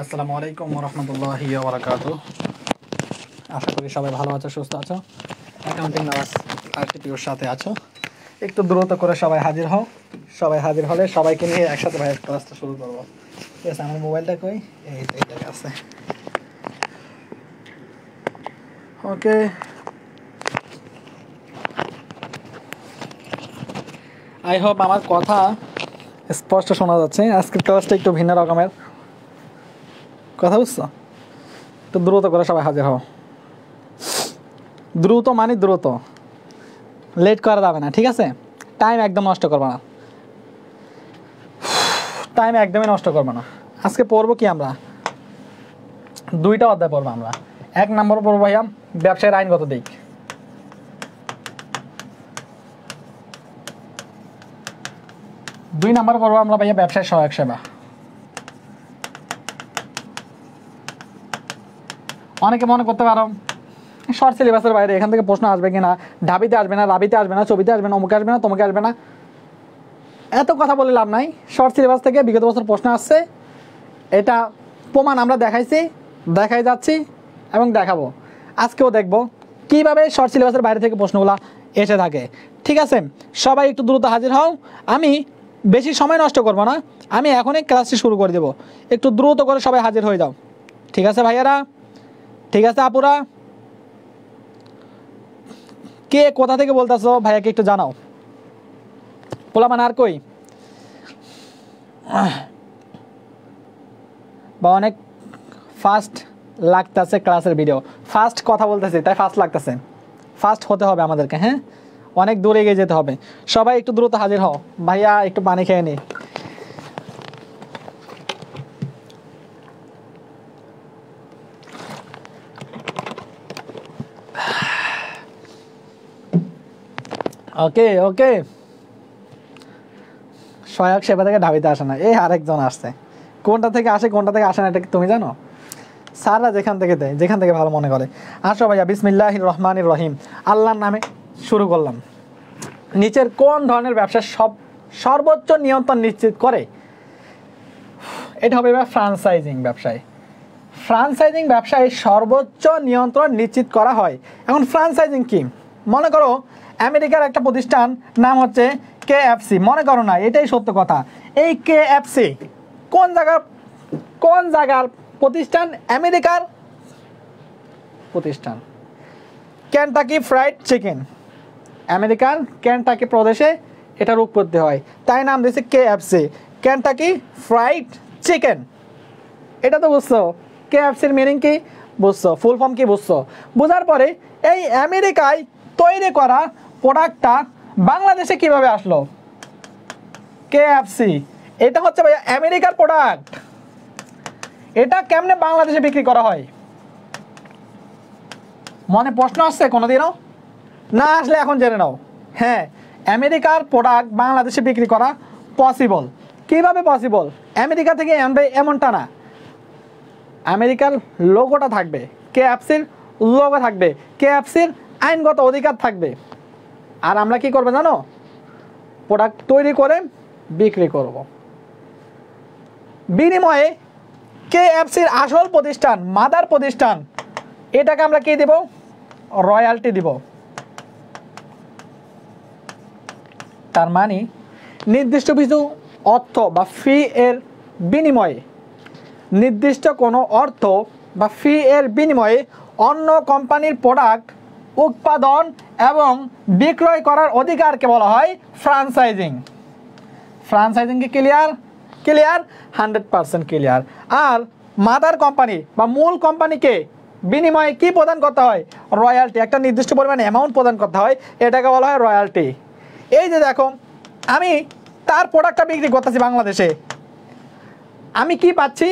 আসসালামু আলাইকুম ওয়া রাহমাতুল্লাহি ওয়া বারাকাতুহু। আশা করি সবাই ভালো আছো, সুস্থ আছো। অ্যাকাউন্টিং নামাজ আরটিপিওর সাথে আছো। একটু দ্রুত করে সবাই হাজির হও। সবাই হাজির হলে সবাইকে নিয়ে একসাথে ভাইয়ের ক্লাসটা শুরু করবো। ঠিক আছে, আমার মোবাইলটা কই? এই তো এইটাই আছে। ওকে, আই হোপ আমার কথা স্পষ্ট শোনা যাচ্ছে। আজকের ক্লাসটা একটু ভিন্ন রকমের, কথা বুঝছো? একটু দ্রুত করে সবাই হাজির হও। দ্রুত মানে দ্রুত, লেট করা যাবে না, ঠিক আছে? টাইম একদম নষ্ট করবে না, টাইম একদমই নষ্ট করবে না। আজকে পড়বো কি আমরা? দুইটা অধ্যায় পড়বো আমরা। এক নম্বর পড়বো ভাইয়া ব্যবসায়ের আইনগত দিক। দুই নম্বর পড়বো আমরা ভাইয়া ব্যবসায় সহায়ক সেবা। অনেকে মনে করতে পারো শর্ট সিলেবাসের বাইরে এখান থেকে প্রশ্ন আসবে কিনা, ঢাবিতে আসবে না, রাবিতে আসবে না, ছবিতে আসবে না, অমুকে আসবে না, তমুকে আসবে না, এত কথা বলে লাভ নাই। শর্ট সিলেবাস থেকে বিগত বছর প্রশ্ন আসছে, এটা প্রমাণ আমরা দেখাইছি, দেখাই যাচ্ছি এবং দেখাবো। আজকেও দেখবো কীভাবে শর্ট সিলেবাসের বাইরে থেকে প্রশ্নগুলো এসে থাকে। ঠিক আছে, সবাই একটু দ্রুত হাজির হও। আমি বেশি সময় নষ্ট করব না, আমি এখনই ক্লাসটি শুরু করে দেবো। একটু দ্রুত করে সবাই হাজির হয়ে যাও। ঠিক আছে ভাইয়ারা, ঠিক আছে আপুরা, কে কোথা থেকে বলতেছো ভাইয়াকে একটু জানাও। পোলামান আর কই বা অনেক ফাস্ট লাগতেছে ক্লাসের ভিডিও, ফাস্ট কথা বলতেছি তাই ফাস্ট লাগতেছে। ফাস্ট হতে হবে আমাদেরকে, হ্যাঁ, অনেক দূরে এগিয়ে যেতে হবে। সবাই একটু দ্রুত হাজির হও। ভাইয়া একটু পানি খেয়ে নি। ওকে ওকে, সহায়ক সেবা থেকে ঢাবিতে আসে না, এই আরেকজন আসছে। কোনটা থেকে আসে কোনটা থেকে আসে না এটা কি তুমি জানো? স্যাররা যেখান থেকে দেয়, যেখান থেকে ভালো মনে করে। আসো ভাইয়া, বিসমিল্লাহির রহমানির রহিম, আল্লাহর নামে শুরু করলাম। নিচের কোন ধরনের ব্যবসা সর্বোচ্চ নিয়ন্ত্রণ নিশ্চিত করে? এটা হবে এবার ফ্রাঞ্চাইজিং ব্যবসায়। ফ্রাঞ্চাইজিং ব্যবসায় সর্বোচ্চ নিয়ন্ত্রণ নিশ্চিত করা হয়। এখন ফ্রাঞ্চাইজিং কি? মনে করো আমেরিকার একটা প্রতিষ্ঠান, নাম হচ্ছে কেএফসি, মনে করো না, এটাই সত্য কথা। এই কেএফসি কোন জায়গার প্রতিষ্ঠান? আমেরিকার প্রতিষ্ঠান। কেনটাকি ফ্রাইড চিকেন, আমেরিকার কেনটাকি প্রদেশে এটার উৎপত্তি হয়, তাই নাম দিয়েছে কেএফসি, কেনটাকি ফ্রাইড চিকেন। এটা তো বুঝছো, কেএফসির মিনিং কি বুঝছো, ফুল ফর্ম কি বুঝছো। বোঝার পরে এই আমেরিকায় তৈরি করা প্রোডাক্টটা বাংলাদেশে কিভাবে আসলো? কেএফসি এটা হচ্ছে ভাই আমেরিকার প্রোডাক্ট, এটা কেমনে বাংলাদেশে বিক্রি করা হয়? মনে প্রশ্ন আসছে কোনোদিনও? না আসলে এখন জেনে নাও। হ্যাঁ, আমেরিকার প্রোডাক্ট বাংলাদেশে বিক্রি করা পসিবল। কিভাবে পসিবল? আমেরিকা থেকে আনবে এমনটা না, আমেরিকার লোগোটা থাকবে, কেএফসির লোগো থাকবে, কেএফসির আইনগত অধিকার থাকবে। আর আমরা কি করবো জানো? প্রোডাক্ট তৈরি করে বিক্রি করব। বিনিময়ে কেএফসির আসল প্রতিষ্ঠান, মাদার প্রতিষ্ঠান, এটাকে আমরা কি দেব? রয়্যালটি দিব। তার মানে নির্দিষ্ট কিছু অর্থ বা ফি এর বিনিময়ে, নির্দিষ্ট কোনো অর্থ বা ফি এর বিনিময়ে অন্য কোম্পানির প্রোডাক্ট উৎপাদন এবং বিক্রয় করার অধিকারকে বলা হয় ফ্রাঞ্চাইজিং। ফ্রাঞ্চাইজিং কি ক্লিয়ার? Clear, 100% clear. আর মাদার কোম্পানি বা মূল কোম্পানিকে বিনিময়ে কি প্রদান করতে হয়? রয়্যালটি, একটা নির্দিষ্ট পরিমাণে অ্যামাউন্ট প্রদান করতে হয়, এটাকে বলা হয় রয়্যালটি। এই যে দেখো, আমি তার প্রোডাক্টটা বিক্রি করতেছি বাংলাদেশে, আমি কি পাচ্ছি?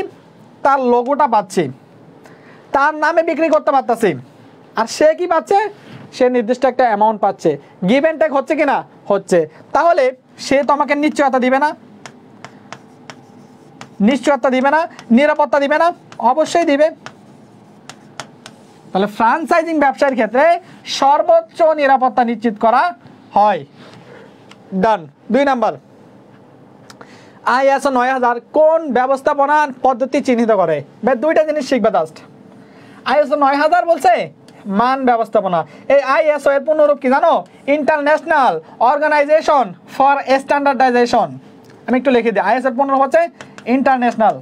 তার লোগোটা পাচ্ছি, তার নামে বিক্রি করতে পারতেছি। আর সে কি পাচ্ছে? সে নির্দিষ্ট একটা অ্যামাউন্ট পাচ্ছে, গিভ অ্যান্ড টেক হচ্ছে কি না, হচ্ছে। তাহলে সে তোমাকে নিশ্চয়তা দিবে না, নিশ্চয়তা দিবে না, নিরাপত্তা দিবে না, অবশ্যই দিবে। তাহলে ফ্র্যাঞ্চাইজিং ব্যবসার ক্ষেত্রে সর্বোচ্চ নিরাপত্তা নিশ্চিত করা হয়। ডান। 2 নাম্বার, ISO 9000 কোন ব্যবস্থাপনার পদ্ধতি চিহ্নিত করে? ভাই দুইটা জিনিস শিখবে জাস্ট। ISO 9000 বলছে মান ব্যবস্থাপনা। এই ISO এর পূর্ণরূপ কি জানো? International organisation for standardisation. আমি একটু লিখে দিই, ISO এর পূর্ণরূপ হচ্ছে ইন্টারন্যাশনাল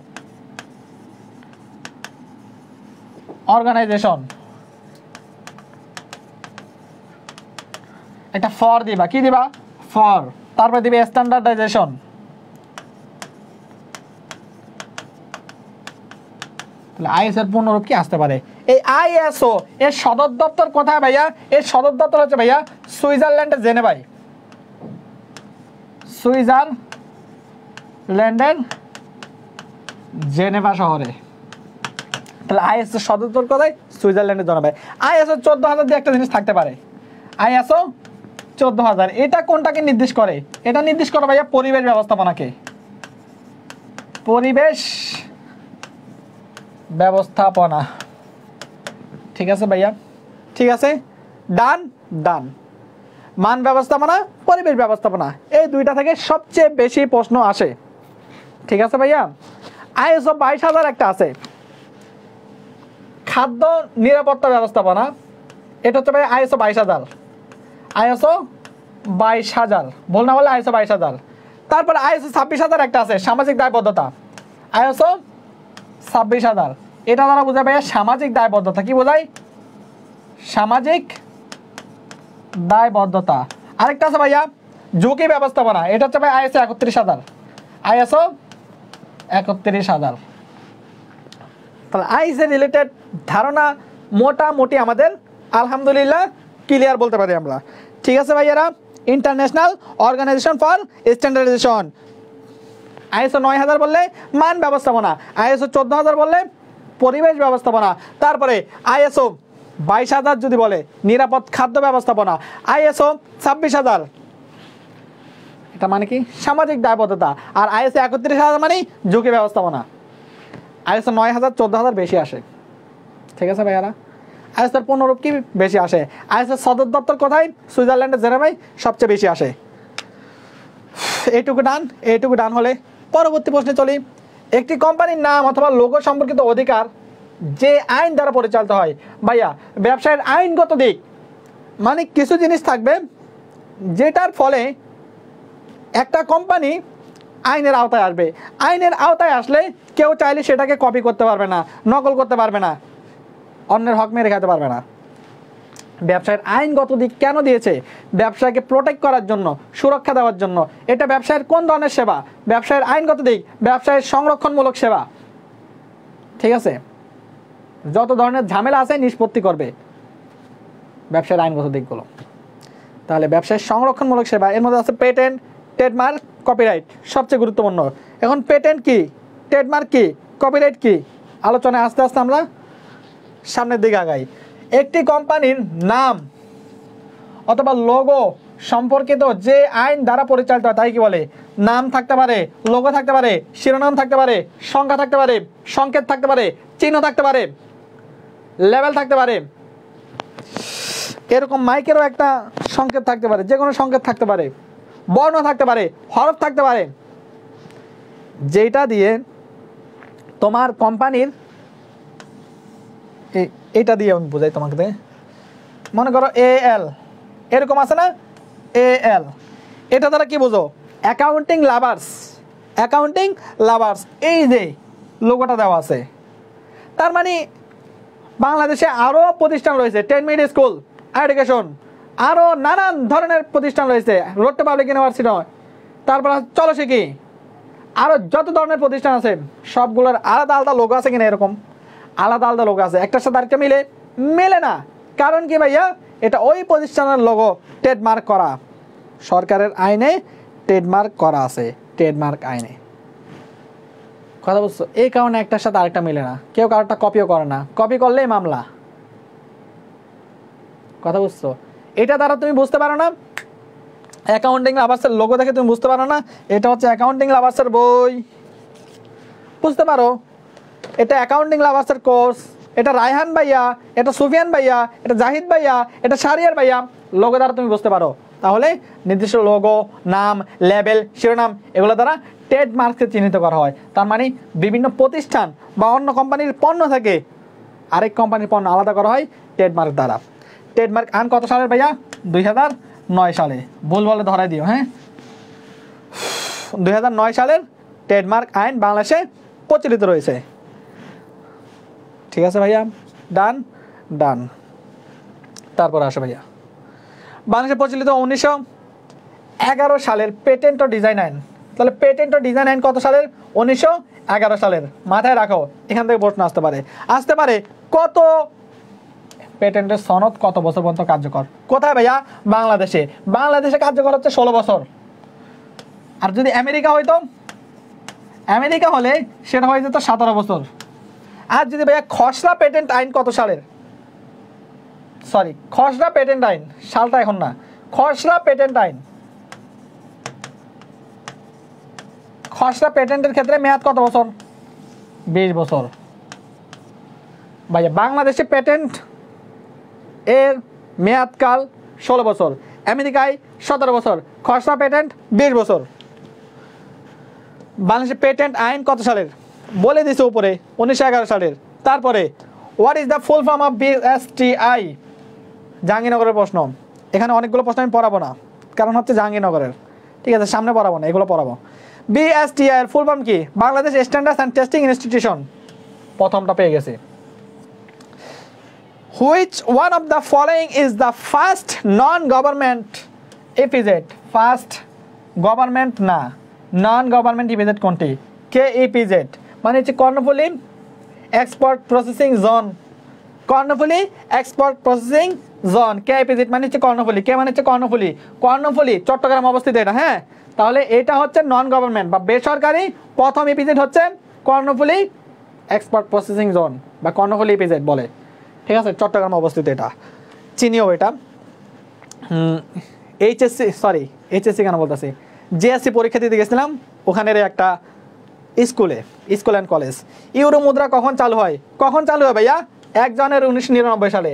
অর্গানাইজেশন, একটা ফর দিবা, কি দিবা? ফর, তারপর দিবে স্ট্যান্ডার্ডাইজেশন। তাহলে ISO এর পূর্ণরূপ কি আসতে পারে? এই ISO এর সদর দপ্তর কোথায় ভাইয়া? এর সদর দপ্তর হচ্ছে ভাইয়া সুইজারল্যান্ডের জেনেভায়, সুইজারল্যান্ডের জেনেভা শহরে। তাহলে ISO সদর দপ্তর কোথায়? সুইজারল্যান্ডের জেনেভায়। ISO 14000 দিয়ে একটা জিনিস থাকতে পারে, ISO 14000 এটা কোনটাকে নির্দেশ করে? এটা নির্দেশ করে ভাইয়া পরিবেশ ব্যবস্থাপনাকে, পরিবেশ ব্যবস্থাপনা। ঠিক আছে ভাইয়া, ঠিক আছে, ডান ডান। মান ব্যবস্থাপনা, পরিবেশ ব্যবস্থাপনা, এই দুইটা থেকে সবচেয়ে বেশি প্রশ্ন আসে। ঠিক আছে ভাইয়া। ISO 22000 একটা আছে, খাদ্য নিরাপত্তা ব্যবস্থাপনা, এটা হচ্ছে ভাই ISO 22000, ISO 22000, ভুল না বলে ISO 22000। তারপর ISO 26000 একটা আছে, সামাজিক দায়বদ্ধতা, ISO 26000, এটা দ্বারা বোঝায় ভাইয়া সামাজিক দায়বদ্ধতা। কি বোঝায়? সামাজিক দায়বদ্ধতা। আরেকটা আছে ভাইয়া ঝুঁকি ব্যবস্থাপনা, এটা হচ্ছে ভাই ISO 31000, ISO 31000। তাহলে ISO রিলেটেড ধারণা মোটামুটি আমাদের আলহামদুলিল্লাহ ক্লিয়ার বলতে পারি আমরা। ঠিক আছে ভাইয়ারা। International organisation for standardisation, ISO 9000 বললে মান ব্যবস্থাপনা, ISO 14000 বললে পরিবেশ ব্যবস্থাপনা, তারপরে ISO 22000 যদি বলে নিরাপদ খাদ্য ব্যবস্থাপনা, ISO 26000 এটা মানে কি? সামাজিক দায়বদ্ধতা। আর ISO 31000 মানে ঝুঁকি ব্যবস্থাপনা। ISO 9000 14000 বেশি আসে। ঠিক আছে ভাইয়ারা। ISO এর পূর্ণরূপ কি বেশি আসে? ISO সদর দপ্তর কোথায়? সুইজারল্যান্ডের জেনেভায় সবচেয়ে বেশি আসে। এইটুকু ডান, এইটুকু ডান হলে পরবর্তী প্রশ্নে চলি। একটি কোম্পানির নাম অথবা লোগো সম্পর্কিত অধিকার যে আইন দ্বারা পরিচালিত হয়। ভাইয়া ব্যবসায়ের আইনগত দিক মানে কিছু জিনিস থাকবে যেটার ফলে একটা কোম্পানি আইনের আওতায় আসবে। আইনের আওতায় আসলে কেউ চাইলে সেটাকে কপি করতে পারবে না, নকল করতে পারবে না, অন্যের হক মেরে খেতে পারবে না। ব্যবসায়ের আইনগত দিক কেন দিয়েছে? ব্যবসাকে প্রোটেক্ট করার জন্য, সুরক্ষা দেওয়ার জন্য। এটা ব্যবসায়ের কোন ধরনের সেবা? ব্যবসায়ের আইনগত দিক ব্যবসায়ের সংরক্ষণমূলক সেবা। ঠিক আছে, যত ধরনের ঝামেলা আছে নিষ্পত্তি করবে ব্যবসায়ের আইনগত দিকগুলো। তাহলে ব্যবসায়ের সংরক্ষণমূলক সেবা এর মধ্যে আছে পেটেন্ট, ট্রেডমার্ক, কপিরাইট। সবচেয়ে গুরুত্বপূর্ণ এখন পেটেন্ট কি, ট্রেডমার্ক কি, কপিরাইট কি, আলোচনায় আস্তে আস্তে আমরা সামনের দিকে আগাই। একটি কোম্পানির নাম অথবা লোগো সম্পর্কিত যে আইন দ্বারা পরিচালিত হয় তাই কি বলে? নাম থাকতে পারে, লোগো থাকতে পারে, শিরোনাম থাকতে পারে, সংখ্যা থাকতে পারে, সংকেত থাকতে পারে, চিহ্ন থাকতে পারে, লেবেল থাকতে পারে, এরকম মাইকেরও একটা সংকেত থাকতে পারে, যে কোনো সংকেত থাকতে পারে, বর্ণ থাকতে পারে, হরফ থাকতে পারে, যেটা দিয়ে তোমার কোম্পানির এটা দিয়ে আমি বোঝাই তোমাকে। মনে করো AL এরকম আছে না, AL, এটা দ্বারা কি বোঝো? অ্যাকাউন্টিং লাভার্স, অ্যাকাউন্টিং লাভার্স, এই যে লোগোটা দেওয়া আছে। তার মানে বাংলাদেশে আরও প্রতিষ্ঠান রয়েছে, 10 মিনিট স্কুল এডুকেশন, আরও নানান ধরনের প্রতিষ্ঠান রয়েছে, রোড টু পাবলিক ইউনিভার্সিটি, তারপর চলো শিখি, আরও যত ধরনের প্রতিষ্ঠান আছে সবগুলোর আলাদা আলাদা লোগো আছে কিনা? এরকম আলাদা আলাদা লোগো আছে, একটার সাথে আরেকটা মেলে না। কারণ কি ভাইয়া? এটা ওই প্রতিষ্ঠানের লোগো ট্রেডমার্ক করা, সরকারের আইনে ট্রেডমার্ক করা আছে, ট্রেডমার্ক আইনে। কথা বুঝছো? এই কারণে একটার সাথে আরেকটা মেলে না, কেউ কারোরটা কপিও করে না, কপি করলেই মামলা। কথা বুঝছো? এটা দ্বারা তুমি বুঝতে পারো না অ্যাকাউন্টিং লাভার্সের লোগো দেখে তুমি বুঝতে পারো না এটা হচ্ছে অ্যাকাউন্টিং লাভার্সের বই, বুঝতে পারো? এটা অ্যাকাউন্টিং লাভার্সের কোর্স, এটা রায়হান ভাইয়া, এটা সুফিয়ান ভাইয়া, এটা জাহিদ ভাইয়া, এটা শাহরিয়ার ভাইয়া, লোগো দ্বারা তুমি বুঝতে পারো। তাহলে নির্দিষ্ট লোগো, নাম, লেবেল, শিরোনাম এগুলো দ্বারা ট্রেডমার্ককে চিহ্নিত করা হয়। তার মানে বিভিন্ন প্রতিষ্ঠান বা অন্য কোম্পানির পণ্য থেকে আরেক কোম্পানির পণ্য আলাদা করা হয় ট্রেডমার্ক দ্বারা। ট্রেডমার্ক আইন কত সালের ভাইয়া? 2009 সালে। ভুল বলে ধরাই দিও, হ্যাঁ। 2009 সালের ট্রেডমার্ক আইন বাংলাদেশে প্রচলিত রয়েছে। ঠিক আছে ভাইয়া, ডান ডান। তারপর আসো ভাইয়া, বাংলাদেশে প্রচলিত 1911 সালের পেটেন্ট ও ডিজাইন আইন। তাহলে পেটেন্ট ও ডিজাইন আইন কত সালের? 1911 সালের। মাথায় রাখো, এখান থেকে প্রশ্ন আসতে পারে কত পেটেন্টের সনদ কত বছর পর্যন্ত কার্যকর? কোথায় ভাইয়া? বাংলাদেশে। বাংলাদেশে কার্যকর হচ্ছে 16 বছর। আর যদি আমেরিকা হইতো, আমেরিকা হলে সেটা হয়ে যেত 17 বছর। আর যদি ভাইয়া খসড়া পেটেন্ট আইন কত সালের? সরি, খসড়া পেটেন্ট আইন, সালটা এখন না, খসড়া পেটেন্ট আইন, খসড়া পেটেন্টের ক্ষেত্রে মেয়াদ কত বছর? 20 বছর। ভাইয়া বাংলাদেশে পেটেন্ট এর মেয়াদকাল 16 বছর, আমেরিকায় 17 বছর, খসড়া পেটেন্ট 20 বছর। বাংলাদেশে পেটেন্ট আইন কত সালের? বলে দিছে উপরে, 1911 সালের। তারপরে what is the full form of BSTI? জাহাঙ্গীরনগরের প্রশ্ন। এখানে অনেকগুলো প্রশ্ন আমি পড়াবো না, কারণ হচ্ছে জাহাঙ্গীরনগরের। ঠিক আছে, সামনে পড়াবো না, এগুলো পড়াবো। বিএসটিআই এর ফুল ফর্ম কি? Bangladesh standards and testing institution. প্রথমটা পেয়ে গেছি। Which one of the following is the first non government EPZ? First government না, নন গভর্নমেন্ট ইপিজেড কোনটি? কেইপিজেড মানে হচ্ছে Karnaphuli export processing zone. Karnaphuli export processing zone, KEPZ মানে হচ্ছে কর্ণফুলী। কে মানে হচ্ছে কর্ণফুলী, কর্ণফুলী চট্টগ্রাম অবস্থিত এটা, হ্যাঁ। তাহলে এটা হচ্ছে নন গভর্নমেন্ট বা বেসরকারি প্রথম ইপিজেড হচ্ছে কর্ণফুলী এক্সপোর্ট প্রসেসিং জোন বা কর্ণফুলী ইপিজেড বলে। ঠিক আছে, চট্টগ্রাম অবস্থিত এটা, চিনিও এটা। এইচএসসি কেন বলতেছি, জেএসসি পরীক্ষা দিতে গেছিলাম ওখানের একটা স্কুল অ্যান্ড কলেজ। ইউরো মুদ্রা কখন চালু হয়? কখন চালু হয় ভাইয়া? 1 জানুয়ারি 1999 সালে।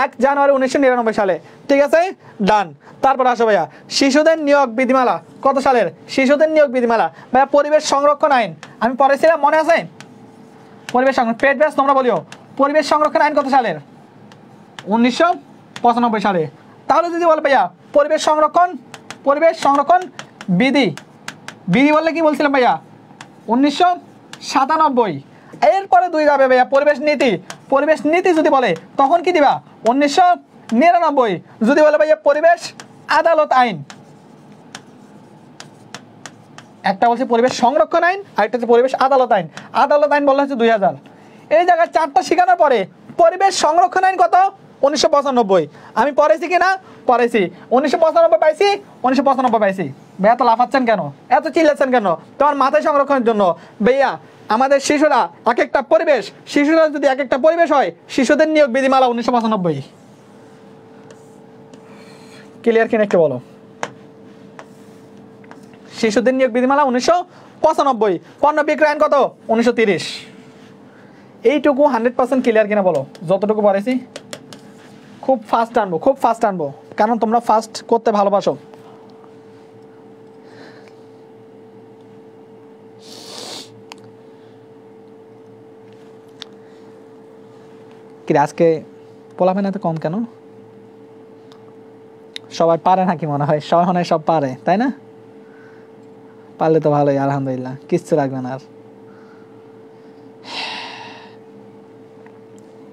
1 জানুয়ারি 1999 সালে। ঠিক আছে, ডান। তারপর আসো ভাইয়া, শিশুদের নিয়োগ বিধিমালা কত সালের? শিশুদের নিয়োগ বিধিমালা ভাইয়া পরিবেশ সংরক্ষণ আইন, আমি পড়েছিলাম, মনে আছে? পরিবেশ সংরক্ষণ, পেট ব্যাস তোমরা বলিও। পরিবেশ সংরক্ষণ আইন কত সালের? 1995 সালে। তাহলে যদি বল ভাইয়া পরিবেশ সংরক্ষণ বিধি বললে কি বলছিলাম ভাইয়া? 1997। এরপরে 2 যাবে ভাইয়া পরিবেশ নীতি যদি বলে তখন কি দিবা? 1999। যদি বলে ভাইয়া পরিবেশ আদালত আইন, একটা বলছে পরিবেশ সংরক্ষণ আইন, আরেকটা হচ্ছে পরিবেশ আদালত আইন। আদালত আইন বলা হচ্ছে 2000। এই জায়গায় 4টা শেখানোর পরে পরিবেশ সংরক্ষণ আইন কত? 1995। আমি পড়েছি কিনা? পড়েছি। 1995 পাইছি, 1995 পাইছি। ভাইয়া তো লাফাচ্ছেন কেন, এত চিল্লাচ্ছেন কেন? তোমার মাথায় সংরক্ষণের জন্য। ভাইয়া আমাদের শিশুরা এক একটা পরিবেশ, শিশুরা যদি এক একটা পরিবেশ হয়, শিশুদের নিয়োগ বিধিমালা 1995। ক্লিয়ার কিনা একটু বলো? শিশুদের নিয়োগ বিধিমালা 1995। পণ্য বিক্রয় আইন কত? 1930। এইটুকু 100% ক্লিয়ার কিনা বলো? যতটুকু পড়েছি খুব ফাস্ট আনবো, কারণ তোমরা ফাস্ট করতে ভালোবাসো। কি আজকে পোলাপেন এত কম কেন? সবাই পারে নাকি মনে হয়? সবাই মনে হয় সব পারে, তাই না? পারলে তো ভালোই, আলহামদুলিল্লাহ। কিচ্ছু রাখবে না আর।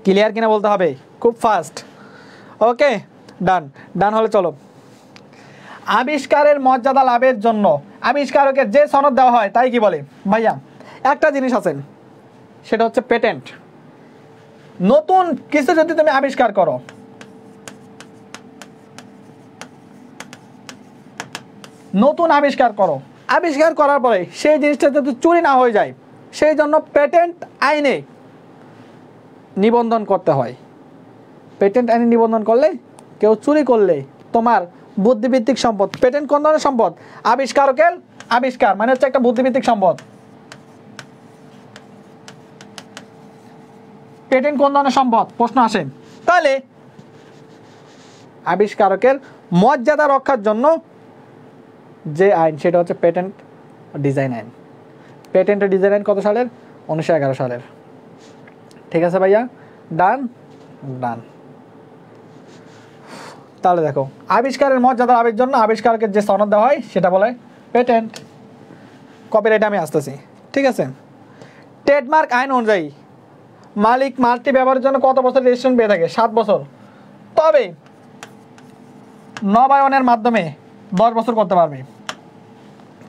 ক্লিয়ার কিনা বলতে হবে, খুব ফাস্ট। ওকে, ডান হলে চলো। আবিষ্কারের মর্যাদা লাভের জন্য আবিষ্কারকের যে সনদ দেওয়া হয় তাই কি বলে? ভাইয়া একটা জিনিস আছেন, সেটা হচ্ছে পেটেন্ট। নতুন কিছু যদি তুমি আবিষ্কার করো, আবিষ্কার করার পরে সেই জিনিসটা যাতে চুরি না হয়ে যায়, সেই জন্য পেটেন্ট আইনে নিবন্ধন করতে হয়। পেটেন্ট আইনে নিবন্ধন করলে কেউ চুরি করলে তোমার বুদ্ধিভিত্তিক সম্পদ। পেটেন্ট কোন ধরনের সম্পদ? আবিষ্কারকের আবিষ্কার মানে হচ্ছে একটা বুদ্ধিভিত্তিক সম্পদ। পেটেন্ট কোন ধরনের সম্পদ প্রশ্ন আসে। তাহলে আবিষ্কারকের মর্যাদা রক্ষার জন্য যে আইন সেটা হচ্ছে পেটেন্ট ডিজাইন আইন। পেটেন্ট ডিজাইন আইন কত সালের? 1911 সালের। ঠিক আছে ভাইয়া, ডান ডান। তাহলে দেখো আবিষ্কারের মর্যাদা লাভের জন্য আবিষ্কারকের যে সনদ দেওয়া হয় সেটা বলে পেটেন্ট। কপিরাইট আমি আসতেছি, ঠিক আছে। ট্রেডমার্ক আইন অনুযায়ী মালিক মার্কটি ব্যবহারের জন্য কত বছর রেজিস্ট্রেশন পেয়ে থাকে? 7 বছর। তবে নবায়নের মাধ্যমে 10 বছর করতে পারবে।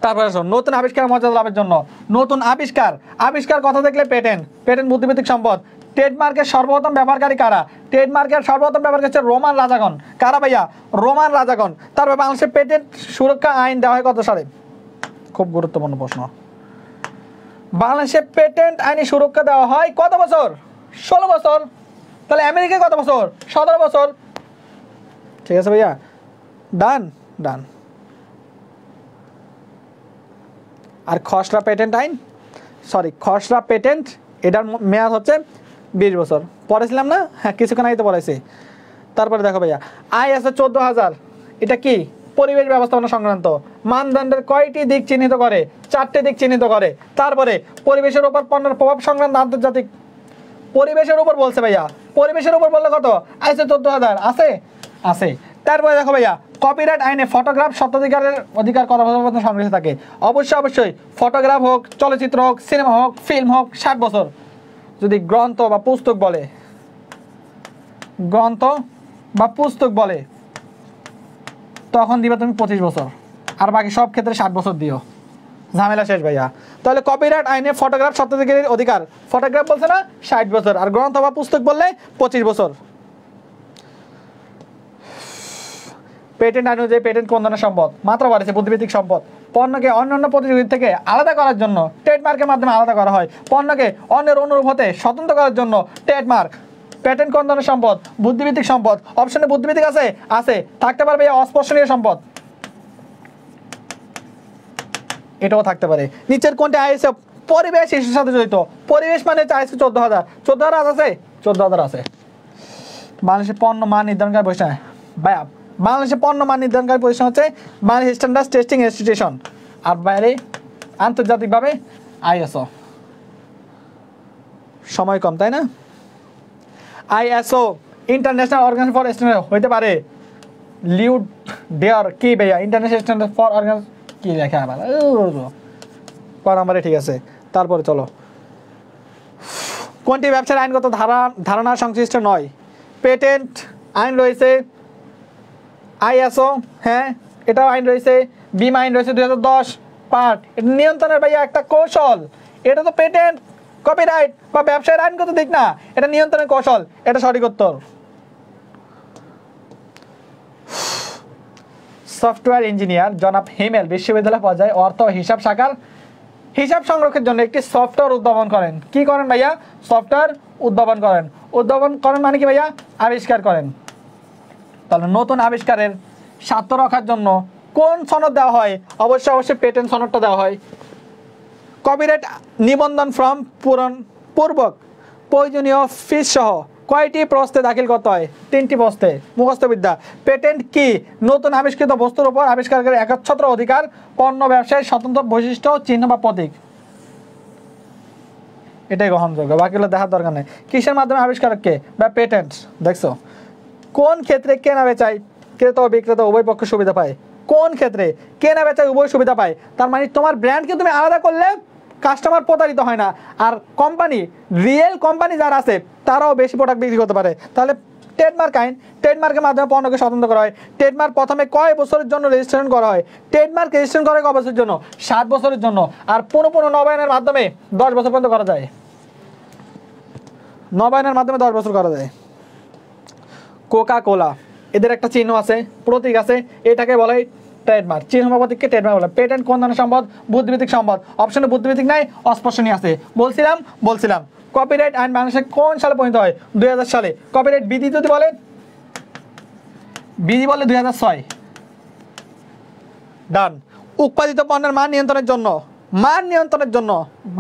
তারপরে নতুন আবিষ্কার মর্যাদা লাভের জন্য নতুন আবিষ্কার, আবিষ্কার কথা দেখলে পেটেন্ট, পেটেন্ট বুদ্ধিভিত্তিক সম্পদ। ট্রেডমার্কের সর্বপ্রথম ব্যবহারকারী কারা? ট্রেডমার্কের সর্বপ্রথম ব্যবহারকারী হচ্ছে রোমান রাজাগণ। কারা ভাইয়া? রোমান রাজাগণ। তারপরে বাংলাদেশের পেটেন্ট সুরক্ষা আইন দেওয়া হয় কত সালে? খুব গুরুত্বপূর্ণ প্রশ্ন। বাংলাদেশের পেটেন্ট আইনি সুরক্ষা দেওয়া হয় কত বছর? 16 বছর। তাহলে আমেরিকায় কত বছর? 17 বছর। ঠিক আছে ভাইয়া, ডান ডান। আর খসড়া পেটেন্ট আইন, সরি খসড়া পেটেন্ট, এটার মেয়াদ হচ্ছে 20 বছর। পড়েছিলাম না? হ্যাঁ, কিছুক্ষণ আগে তো পড়াইছি। তারপরে দেখো ভাইয়া ISO 14000, এটা কি? পরিবেশ ব্যবস্থাপনা সংক্রান্ত মানদণ্ডের কয়টি দিক চিহ্নিত করে? 4টে দিক চিহ্নিত করে। তারপরে পরিবেশের উপর পণ্যের প্রভাব সংক্রান্ত আন্তর্জাতিক, পরিবেশের উপর বলছে ভাইয়া, পরিবেশের উপর বললে কত? ISO 14000 আছে আছে। তারপরে দেখো ভাইয়া কপিরাইট আইনে ফটোগ্রাফ স্বত্বাধিকারের অধিকার কত বছর সংরক্ষিত থাকে? অবশ্যই ফটোগ্রাফ হোক, চলচ্চিত্র হোক, সিনেমা হোক, ফিল্ম হোক, 60 বছর। যদি গ্রন্থ বা পুস্তক বলে, গ্রন্থ বা পুস্তক বলে তখন দিবে তুমি 25 বছর, আর বাকি সব ক্ষেত্রে 60 বছর দিও, ঝামেলা শেষ ভাইয়া। তাহলে কপিরাইট আইনে ফটোগ্রাফ স্বত্বাধিকারের অধিকার, ফটোগ্রাফ বলছে না 60 বছর, আর গ্রন্থ বা পুস্তক বললে 25 বছর। পেটেন্ট আইন অনুযায়ী পেটেন্ট কোন ধরনের সম্পদ? মাত্র বাড়ছে বুদ্ধিভিত্তিক সম্পদ। পণ্যকে অন্যান্য প্রতিযোগী থেকে আলাদা করার জন্য ট্রেডমার্কের মাধ্যমে আলাদা করা হয়। পণ্যকে অন্যের অনুরূপ হতে স্বতন্ত্র করার জন্য ট্রেডমার্ক। পেটেন্ট কোন ধরনের সম্পদ? বুদ্ধিভিত্তিক সম্পদ। অপশনে বুদ্ধিভিত্তিক আছে? আছে। থাকতে পারবে অস্পর্শনীয় সম্পদ, এটাও থাকতে পারে। নিচের কোনটি ISO পরিবেশ ইস্যুর সাথে জড়িত? পরিবেশ মানে হচ্ছে ISO 14000। 14000 আছে? 14000 আছে। বাংলাদেশের পণ্য মান নির্ধারণকারী প্রতিষ্ঠান ভাইয়া, বাংলাদেশের পণ্য মান নির্ধারণকারী প্রতিষ্ঠান হচ্ছে বাংলাদেশ স্ট্যান্ডার্ড টেস্টিং ইনস্টিটিউশন, আর বাইরে আন্তর্জাতিকভাবে ISO। সময় কম তাই না? ISO international organisation for standard হইতে পারে লিউড ডেয়ার কি ভাইয়া? ইন্টারন্যাশনাল স্ট্যান্ডার্ড ফর অর্গানাইজেশন কি লেখা আবার ক নাম্বারে? ঠিক আছে। তারপরে চলো, কোনটি ব্যবসার আইনগত ধারণা সংশ্লিষ্ট নয়? পেটেন্ট আইন রয়েছে, ISO হ্যাঁ এটাও আইন রয়েছে, বিমা আইন রয়েছে 2010 পার্ট। এটা নিয়ন্ত্রণের ভাইয়া একটা কৌশল। এটা তো পেটেন্ট, কপিরাইট বা ব্যবসায়ের আইনগত দিক না, এটা নিয়ন্ত্রণের কৌশল। এটা সঠিক উত্তর। সফটওয়্যার ইঞ্জিনিয়ার জনাব হিমেল বিশ্ববিদ্যালয় পর্যায়ে অর্থ হিসাব শাখার হিসাব সংরক্ষণের জন্য একটি সফটওয়্যার উদ্ভাবন করেন। কি করেন ভাইয়া? সফটওয়্যার উদ্ভাবন করেন। উদ্ভাবন করেন মানে কি ভাইয়া? আবিষ্কার করেন। তাহলে নতুন আবিষ্কারের স্বার্থ রক্ষার জন্য কোন সনদ দেওয়া হয়? অবশ্যই পেটেন্ট সনদটা দেওয়া হয়। কপিরাইট নিবন্ধন ফর্ম পূর্বক প্রয়োজনীয় ফিস সহ কয়টি প্রস্তে দাখিল করতে হয়? 3টি প্রস্তে। মুখস্থবিদ্যা। পেটেন্ট কি? নতুন আবিষ্কৃত বস্তুর উপর আবিষ্কারকের একচ্ছত্র অধিকার, পণ্য ব্যবসায়ের স্বতন্ত্র বৈশিষ্ট্য, চিহ্ন বা প্রতীক। এটাই গ্রহণযোগ্য, বাকিগুলো দেখার দরকার নেই। কিসের মাধ্যমে আবিষ্কারককে? বা পেটেন্ট। দেখছো কোন ক্ষেত্রে কেনা বেচায় ক্রেতা ও বিক্রেতা উভয় পক্ষ সুবিধা পায়? কোন ক্ষেত্রে কেনা বেচায় উভয় সুবিধা পায়? তার মানে তোমার ব্র্যান্ডকে তুমি আলাদা করলে কাস্টমার প্রতারিত হয় না, আর কোম্পানি, রিয়েল কোম্পানি যারা আছে তারাও বেশি প্রোডাক্ট বিক্রি করতে পারে। তাহলে ট্রেডমার্ক আইন, ট্রেডমার্কের মাধ্যমে পণ্যকে স্বতন্ত্র করা হয়। ট্রেডমার্ক প্রথমে কয় বছরের জন্য রেজিস্ট্রেশন করা হয়? ট্রেডমার্ক রেজিস্ট্রেশন করা কয় বছরের জন্য? 7 বছরের জন্য। আর পুনঃ নবায়নের মাধ্যমে 10 বছর পর্যন্ত করা যায়। নবায়নের মাধ্যমে 10 বছর করা যায়। কোকা কোলা, এদের একটা চিহ্ন আছে, প্রতীক আছে, এটাকে বলে ট্রেডমার্ক। চিহ্ন বা প্রতীককে ট্রেডমার্ক বলে। পেটেন্ট কোন ধরনের সম্পদ? বুদ্ধিভিত্তিক সম্পদ। অপশনে বুদ্ধিভিত্তিক নাই, অস্পর্শনীয় আছে। বলছিলাম কপিরাইট আইন বাংলাদেশে কোন সালে পরিণত হয়? 2000 সালে। কপিরাইট বিধি যদি বলে বিজি বললে 2006 ডান। উৎপাদিত পণ্যের মান নিয়ন্ত্রণের জন্য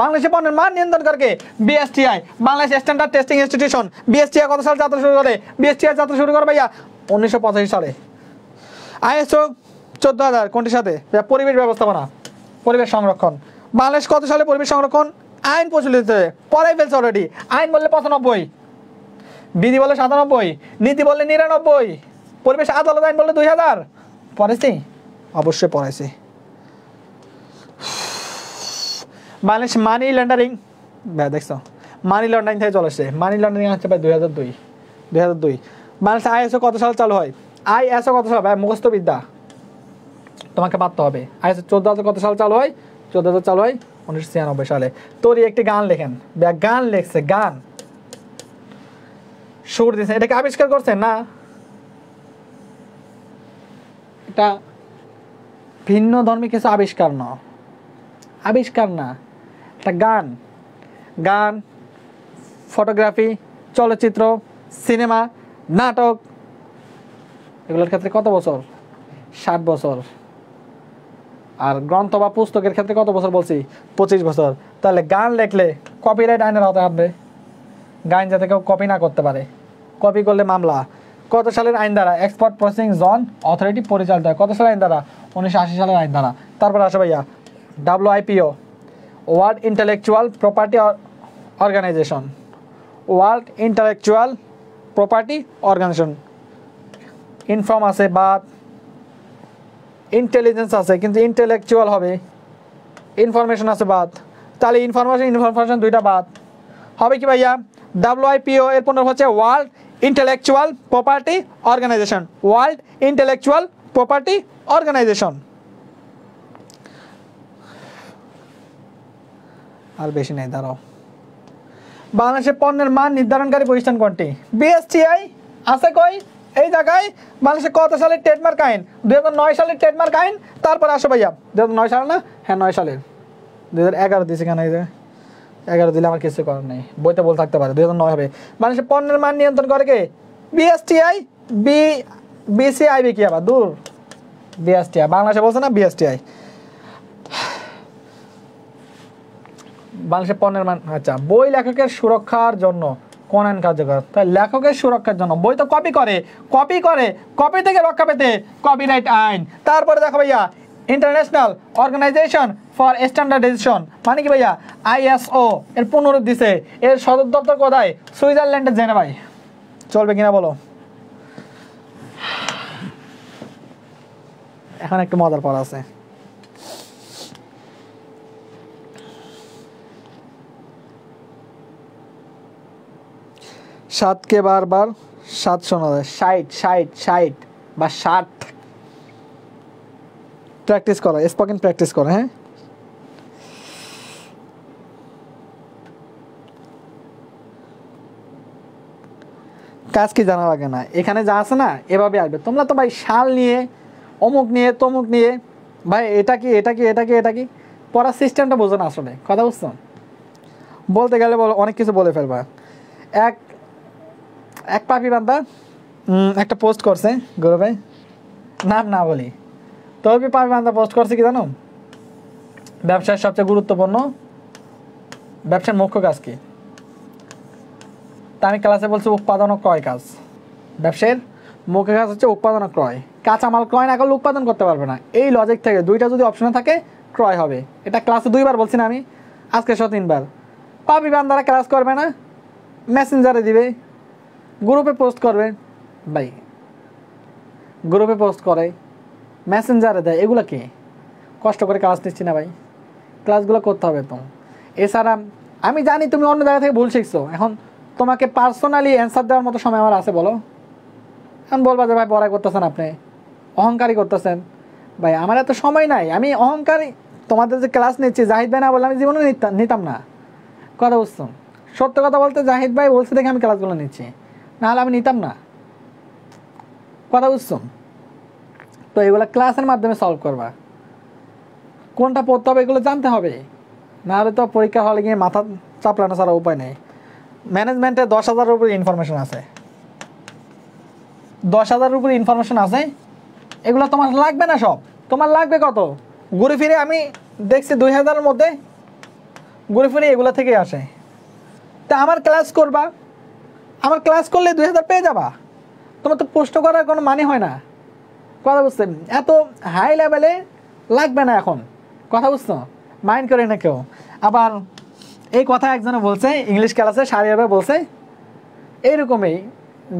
বাংলাদেশে পণ্যের মান নিয়ন্ত্রণ করে BSTI, Bangladesh standard testing institution. BSTI কত সালে যাত্রা শুরু করে? বিএসটিআই যাত্রা শুরু করে ভাইয়া 1985 সালে। আইএসও 14000 কোনটির সাথে? পরিবেশ ব্যবস্থাপনা, পরিবেশ সংরক্ষণ। বাংলাদেশ কত সালে পরিবেশ সংরক্ষণ আইন প্রচলিত পড়াই ফেলছে অলরেডি। আইন বললে 95, বিধি বললে 97, নীতি বললে 99, পরিবেশ আদালত আইন বললে 2000। পড়াইছি? অবশ্যই পড়াইছি। বাংলাদেশ মানি লন্ডারিং, দেখছো মানি লন্ডারিং থেকে চলে আসছে। মানি লন্ডারিং হচ্ছে ভাই 2002। বাংলাদেশ আইএসও কত সালে চালু হয়? আইএসও কত সাল ভাই? মুখস্থ বিদ্যা তোমাকে পারতে হবে। আইএসও 14000 কত সাল চালু হয়? 14000 চালু হয় 1996 সালে। তোরই একটি গান লেখেন, গান লেখছে, গান সুর দিয়েছে। এটাকে আবিষ্কার করছেন না? এটা ভিন্ন ধর্মী কিছু আবিষ্কার না, একটা গান, ফটোগ্রাফি, চলচ্চিত্র, সিনেমা, নাটক, এগুলোর ক্ষেত্রে কত বছর? 60 বছর। আর গ্রন্থ বা পুস্তকের ক্ষেত্রে কত বছর বলছি? 25 বছর। তাহলে গান লেখলে কপিরাইট আইনের আওতায় আসবে। গান যাতে কেউ কপি না করতে পারে, কপি করলে মামলা। কত সালের আইন দ্বারা? এক্সপোর্ট প্রসেসিং জোন অথরিটি পরিচালিত হয়। কত সালের আইন দ্বারা? 1980 সালের আইন দ্বারা। তারপর আসো ভাইয়া WIPO, world intellectual property organisation. World intellectual property organisation. Inform আছে বাদ, ইন্টেলিজেন্স আছে কিন্তু ইন্টেলেকচুয়াল হবে, ইনফরমেশন আছে বাদ। তাহলে ইনফরমেশন দুইটা বাদ হবে কি ভাইয়া? WIPO এর পুনর হচ্ছে world intellectual property organisation. World intellectual property organisation. আর বেশি নেই, দাঁড়াও। বাংলাদেশের পণ্যের মান নির্ধারণকারী প্রতিষ্ঠান কোনটি? বিএসটিআই আছে কই? এই জায়গায়। বাংলাদেশে কত সালের ট্রেডমার্ক আইন? 2009 সালের ট্রেডমার্ক আইন। তারপরে আসো ভাইয়া 2009 সালে না? হ্যাঁ 9 সালের। 2011 দিয়েছে কেন? 11 দিলে আমার কিছু করার নেই, বইতে বল থাকতে পারে। 2009 হবে। বাংলাদেশের পণ্যের মান নিয়ন্ত্রণ করে কে? বিএসটিআই। বিসিআইবি কি আবার? দূর, বিএসটিআই বাংলাদেশে বলছে না, বিএসটিআই। বাংলাদেশের পণ্যের মান, আচ্ছা। বই লেখকের সুরক্ষার জন্য কোন আইন কার্যকর? তাই লেখকের সুরক্ষার জন্য। বই তো কপি করে, কপি থেকে রক্ষা পেতে কপিরাইট আইন। তারপরে দেখো ভাইয়া ইন্টারন্যাশনাল অর্গানাইজেশন ফর স্ট্যান্ডার্ডাইজেশন, মানে কি ভাইয়া? ISO এর পুনরূপ দিছে। এর সদর দপ্তর কোথায়? সুইজারল্যান্ডের জেনেভায়। চলবে কিনা বলো? এখন একটু মজার পড়া আছে। সাতকে বারবার 7 শোনা যায়। 60 বা 60। প্র্যাকটিস করো, স্পোকেন প্র্যাকটিস করো। হ্যাঁ, কাজ কি জানা লাগে না? এখানে যা আছে না এভাবে আসবে। তোমরা তো ভাই শাল নিয়ে, অমুক নিয়ে, তমুক নিয়ে, ভাই এটা কি পড়ার সিস্টেমটা বোঝো না আসলে। কথা বুঝছো? বলতে গেলে অনেক কিছু বলে ফেলবা। এক পাপি বান্দা একটা পোস্ট করছে গ্রুপে, নাম না বলি। তো পাপি বান্দা পোস্ট করছে কি জানো? ব্যবসার সবচেয়ে গুরুত্বপূর্ণ, ব্যবসার মুখ্য কাজ কি? তা আমি ক্লাসে বলছি উৎপাদন ও ক্রয় কাজ। ব্যবসার মুখ্য কাজ হচ্ছে উৎপাদন ও ক্রয়। কাঁচামাল ক্রয় না করলে উৎপাদন করতে পারবে না। এই লজিক থেকে দুইটা যদি অপশনে থাকে ক্রয় হবে। এটা ক্লাসে 2 বার বলছি না আমি, আজকে 3 বার। পাপি বান্দারা ক্লাস করবে না, মেসেঞ্জারে দিবে, গ্রুপে পোস্ট করবে। ভাই গ্রুপে পোস্ট করে, মেসেঞ্জারে দেয়, এগুলো কি? কষ্ট করে ক্লাস নিচ্ছি না ভাই, ক্লাসগুলো করতে হবে তো। এছাড়া আমি জানি তুমি অন্য জায়গা থেকে ভুল শিখছো, এখন তোমাকে পার্সোনালি অ্যান্সার দেওয়ার মতো সময় আমার আছে বলো? এখন বলবা যে ভাই পড়াই করতেছেন, আপনি অহংকারী করতেছেন। ভাই আমার এত সময় নাই, আমি অহংকারী। তোমাদের যে ক্লাস নিচ্ছি, জাহিদ ভাই না বললে আমি জীবনে নিতাম না। কথা বুঝছো? সত্য কথা বলতে জাহিদ ভাই বলছে দেখে আমি ক্লাসগুলো নিচ্ছি, নাহলে আমি নিতাম না। কথা বুঝছো? তো এগুলো ক্লাসের মাধ্যমে সলভ করবা। কোনটা পড়তে হবে এগুলো জানতে হবে, নাহলে তো পরীক্ষা হলে গিয়ে মাথা চাপলানো ছাড়া উপায় নেই। ম্যানেজমেন্টে 10,000-এর উপরে ইনফরমেশন আছে, 10,000-এর উপরে ইনফরমেশন আছে, এগুলো তোমার লাগবে না। সব তোমার লাগবে কত, ঘুরে ফিরে আমি দেখছি 2,000-এর মধ্যে ঘুরে ফিরে এগুলো থেকে আসে। তা আমার ক্লাস করবা, আমার ক্লাস করলে 2,000 পেয়ে যাবা। তোমার তো প্রশ্ন করার কোনো মানে হয় না। কথা বুঝতে, এত হাই লেভেলে লাগবে না এখন। কথা বুঝতো, মাইন্ড করে না কেউ। আবার এই কথা একজনে বলছে ইংলিশ ক্লাসে, সারিয়াভাবে বলছে এইরকমই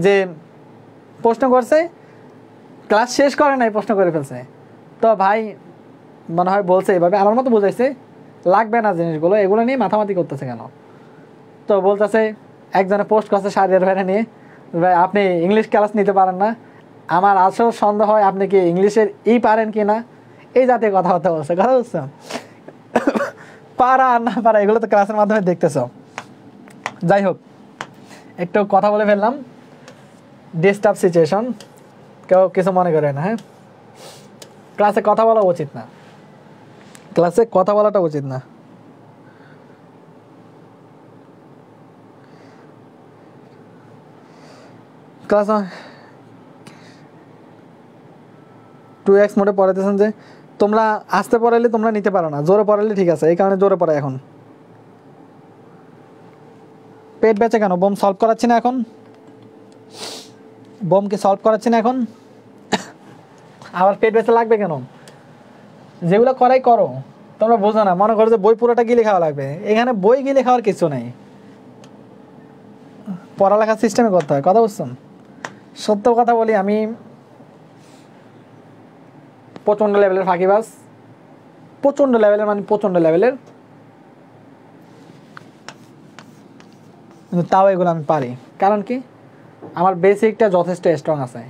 যে প্রশ্ন করছে, ক্লাস শেষ করে নাই, প্রশ্ন করে ফেলছে। তো ভাই মনে হয় বলছে এইভাবে, আমার মতো বোঝাইছে লাগবে না জিনিসগুলো, এগুলো নিয়ে মাথামাতি করতেছে কেন। তো বলতেছে একজনে পোস্ট করছে সারিয়ার ভাইরা নিয়ে, ভাই আপনি ইংলিশ ক্লাস নিতে পারেন না, আমার আসল সন্দেহ হয় আপনি কি ইংলিশের পারেন কি না, এই জাতীয় কথাবার্তা বলছে। কথা বুঝছো, পারা আর না পারা এগুলো তো ক্লাসের মাধ্যমে দেখতেছ। যাই হোক, একটু কথা বলে ফেললাম, ডিস্টার্ব সিচুয়েশন, কেউ কিছু মনে করে না। হ্যাঁ, ক্লাসে কথা বলা উচিত না, ক্লাসে কথা বলাটা উচিত না। ক্লাস 2x মোডে পড়াইতেছেন যে তোমরা আস্তে পড়াইলে তোমরা নিতে পারো না, জোরে পড়াইলে ঠিক আছে, এই কারণে জোরে পড়াই। এখন পেট বেঁচে কেন, বোম সলভ করাচ্ছি না এখন, বোমকে সলভ করাচ্ছি না এখন, আবার পেট বেঁচে লাগবে কেন? যেগুলো করাই করো, তোমরা বোঝো না, মনে করো যে বই পুরোটা গিলে খাওয়া লাগবে। এখানে বই গিলে খাওয়ার কিছু নেই, পড়ালেখার সিস্টেমে করতে হয়। কথা বুঝছো, সত্য কথা বলি, আমি প্রচণ্ড লেভেলের ফাঁকিবাজ, প্রচণ্ড লেভেলের, মানে প্রচণ্ড লেভেলের, কিন্তু তাও এগুলো আমি পারি। কারণ কি, আমার বেসিকটা যথেষ্ট স্ট্রং আছে।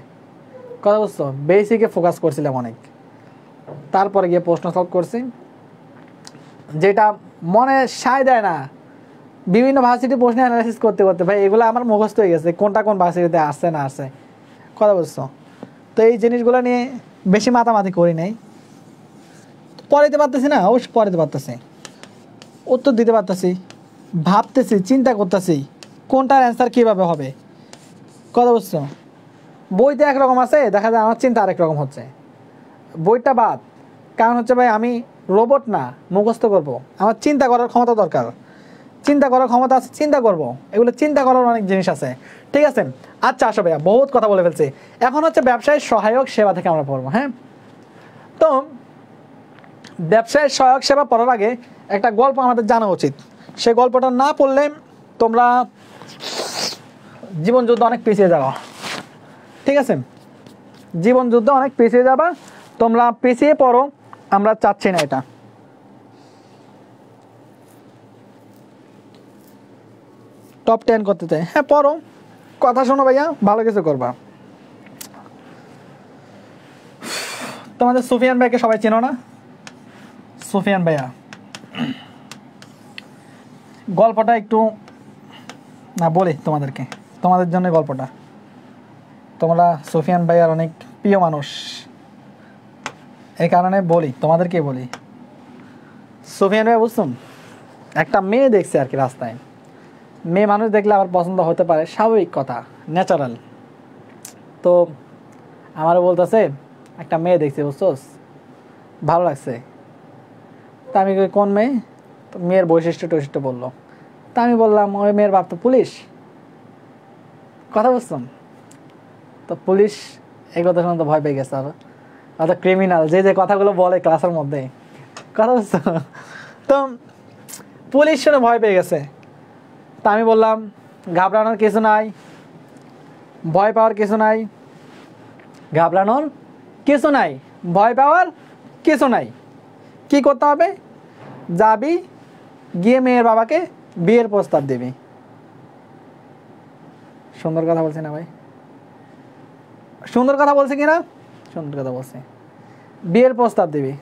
কথা বুঝছো, বেসিকে ফোকাস করছিলাম অনেক, তারপরে গিয়ে প্রশ্ন সলভ করছি, যেটা মনে সায় দেয় না। বিভিন্ন ভার্সিটি প্রশ্ন অ্যানালাইসিস করতে করতে ভাই এগুলো আমার মুখস্থ হয়ে গেছে, কোনটা কোন ভার্সিটিতে আসছে না আসছে। কথা বুঝছো, তো এই জিনিসগুলো নিয়ে বেশি মাতামাতি করি নাই। পড়াইতে পারতেছি না, অবশ্যই পড়াইতে পারতেছি, উত্তর দিতে পারতেছি, ভাবতেছি, চিন্তা করতেছি কোনটার অ্যান্সার কীভাবে হবে। কথা বুঝছো, বইতে একরকম আছে, দেখা যায় আমার চিন্তা আরেক রকম হচ্ছে। বইটা বাদ, কারণ হচ্ছে ভাই আমি রোবট না মুখস্থ করব, আমার চিন্তা করার ক্ষমতা দরকার। চিন্তা করার ক্ষমতা আছে, চিন্তা করব, এগুলো চিন্তা করার অনেক জিনিস আছে। ঠিক আছে, আচ্ছা আসো ভাইয়া, বহুত কথা বলে ফেলছি। এখন হচ্ছে ব্যবসায় সহায়ক সেবা থেকে আমরা পড়বো। হ্যাঁ, তো ব্যবসায় সহায়ক সেবা পড়ার আগে একটা গল্প আমাদের জানা উচিত। সে গল্পটা না পড়লে তোমরা জীবন যুদ্ধে অনেক পিছিয়ে যাবা। ঠিক আছে, জীবন যুদ্ধে অনেক পিছিয়ে যাবা, তোমরা পিছিয়ে পড়ো, আমরা চাচ্ছি না এটা। টপ 10 করতে চাই, হ্যাঁ পড়ো, কথা শোনো ভাইয়া, ভালো কিছু করবা। তোমাদের সুফিয়ান ভাইকে সবাই চেনো না? সুফিয়ান ভাইয়া, গল্পটা একটু না বলি তোমাদেরকে, তোমাদের জন্য গল্পটা। তোমরা সুফিয়ান ভাইয়ার অনেক প্রিয় মানুষ, এই কারণে বলি, তোমাদেরকে বলি। সুফিয়ান ভাই বুঝতুম, একটা মেয়ে দেখছে আর কি রাস্তায়, মেয়ে মানুষ দেখলে আবার পছন্দ হতে পারে, স্বাভাবিক কথা, ন্যাচারাল। তো আমারও বলতেছে একটা মেয়ে দেখছি বুঝছোস, ভালো লাগছে। তা আমি কোন মেয়ে, তো মেয়ের বৈশিষ্ট্য বললো। তা আমি বললাম ওই মেয়ের বাপ তো পুলিশ। কথা বুঝতাম, তো পুলিশ এই কথা শুনে তো ভয় পেয়ে গেছে, আর অর্থাৎ ক্রিমিনাল যে যে কথাগুলো বলে ক্লাসের মধ্যে। কথা বুঝতো, তো পুলিশ শুনে ভয় পেয়ে গেছে। তা আমি বললাম ঘাবড়ানোর কিছু নাই, ভয় পাওয়ার কিছু নাই, ঘাবড়ানোর কিছু নাই, ভয় পাওয়ার কিছু নাই। কি করতে হবে, যাবি গিয়ে মেয়ের বাবাকে বিয়ের প্রস্তাব দিবি। সুন্দর কথা বলছি না ভাই, সুন্দর কথা বলছে কিনা, সুন্দর কথা বলছে। বিয়ের প্রস্তাব দিবি,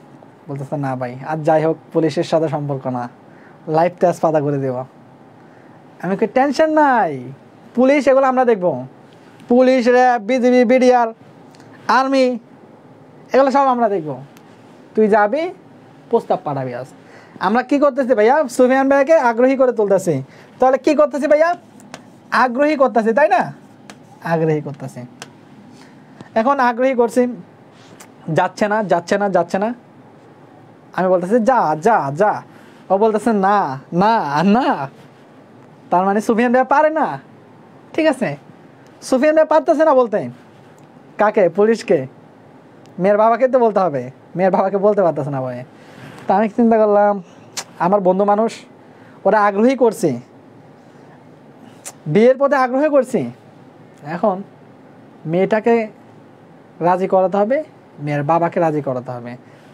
বলতেছে না ভাই আর যাই হোক পুলিশের সাথে সম্পর্ক না, লাইফ তেজ পাতা করে দেব। আমি কি টেনশন নাই, পুলিশ এগুলো আমরা দেখবো, police, RAB, BGB, BDR, army, এগুলো সব আমরা দেখবো। তুই যাবি, প্রস্তাব পাঠাবি। আজ আমরা কি করতেছি ভাইয়া, সুফিয়ান ভাইয়াকে আগ্রহী করে তুলতেছি। তাহলে কি করতেছি ভাইয়া, আগ্রহী করতেছি, তাই না? আগ্রহী করতেছি। এখন আগ্রহী করছি, যাচ্ছে না যাচ্ছে না যাচ্ছে না, আমি বলতেছি যা যা যা, ও বলতেছে না না না। তার মানে সুফিয়ান ভাই পারে না, ঠিক আছে, সুফিয়ান ভাই পারতেছে না বলতে। কাকে? পুলিশকে, মেয়ের বাবাকে তো বলতে হবে, মেয়ের বাবাকে বলতে পারতেছে না ভাই। তা আমি চিন্তা করলাম আমার বন্ধু মানুষ, ওরা আগ্রহী করছি, বিয়ের পথে আগ্রহী করছি, এখন মেয়েটাকে রাজি করাতে হবে, মেয়ের বাবাকে রাজি করাতে হবে।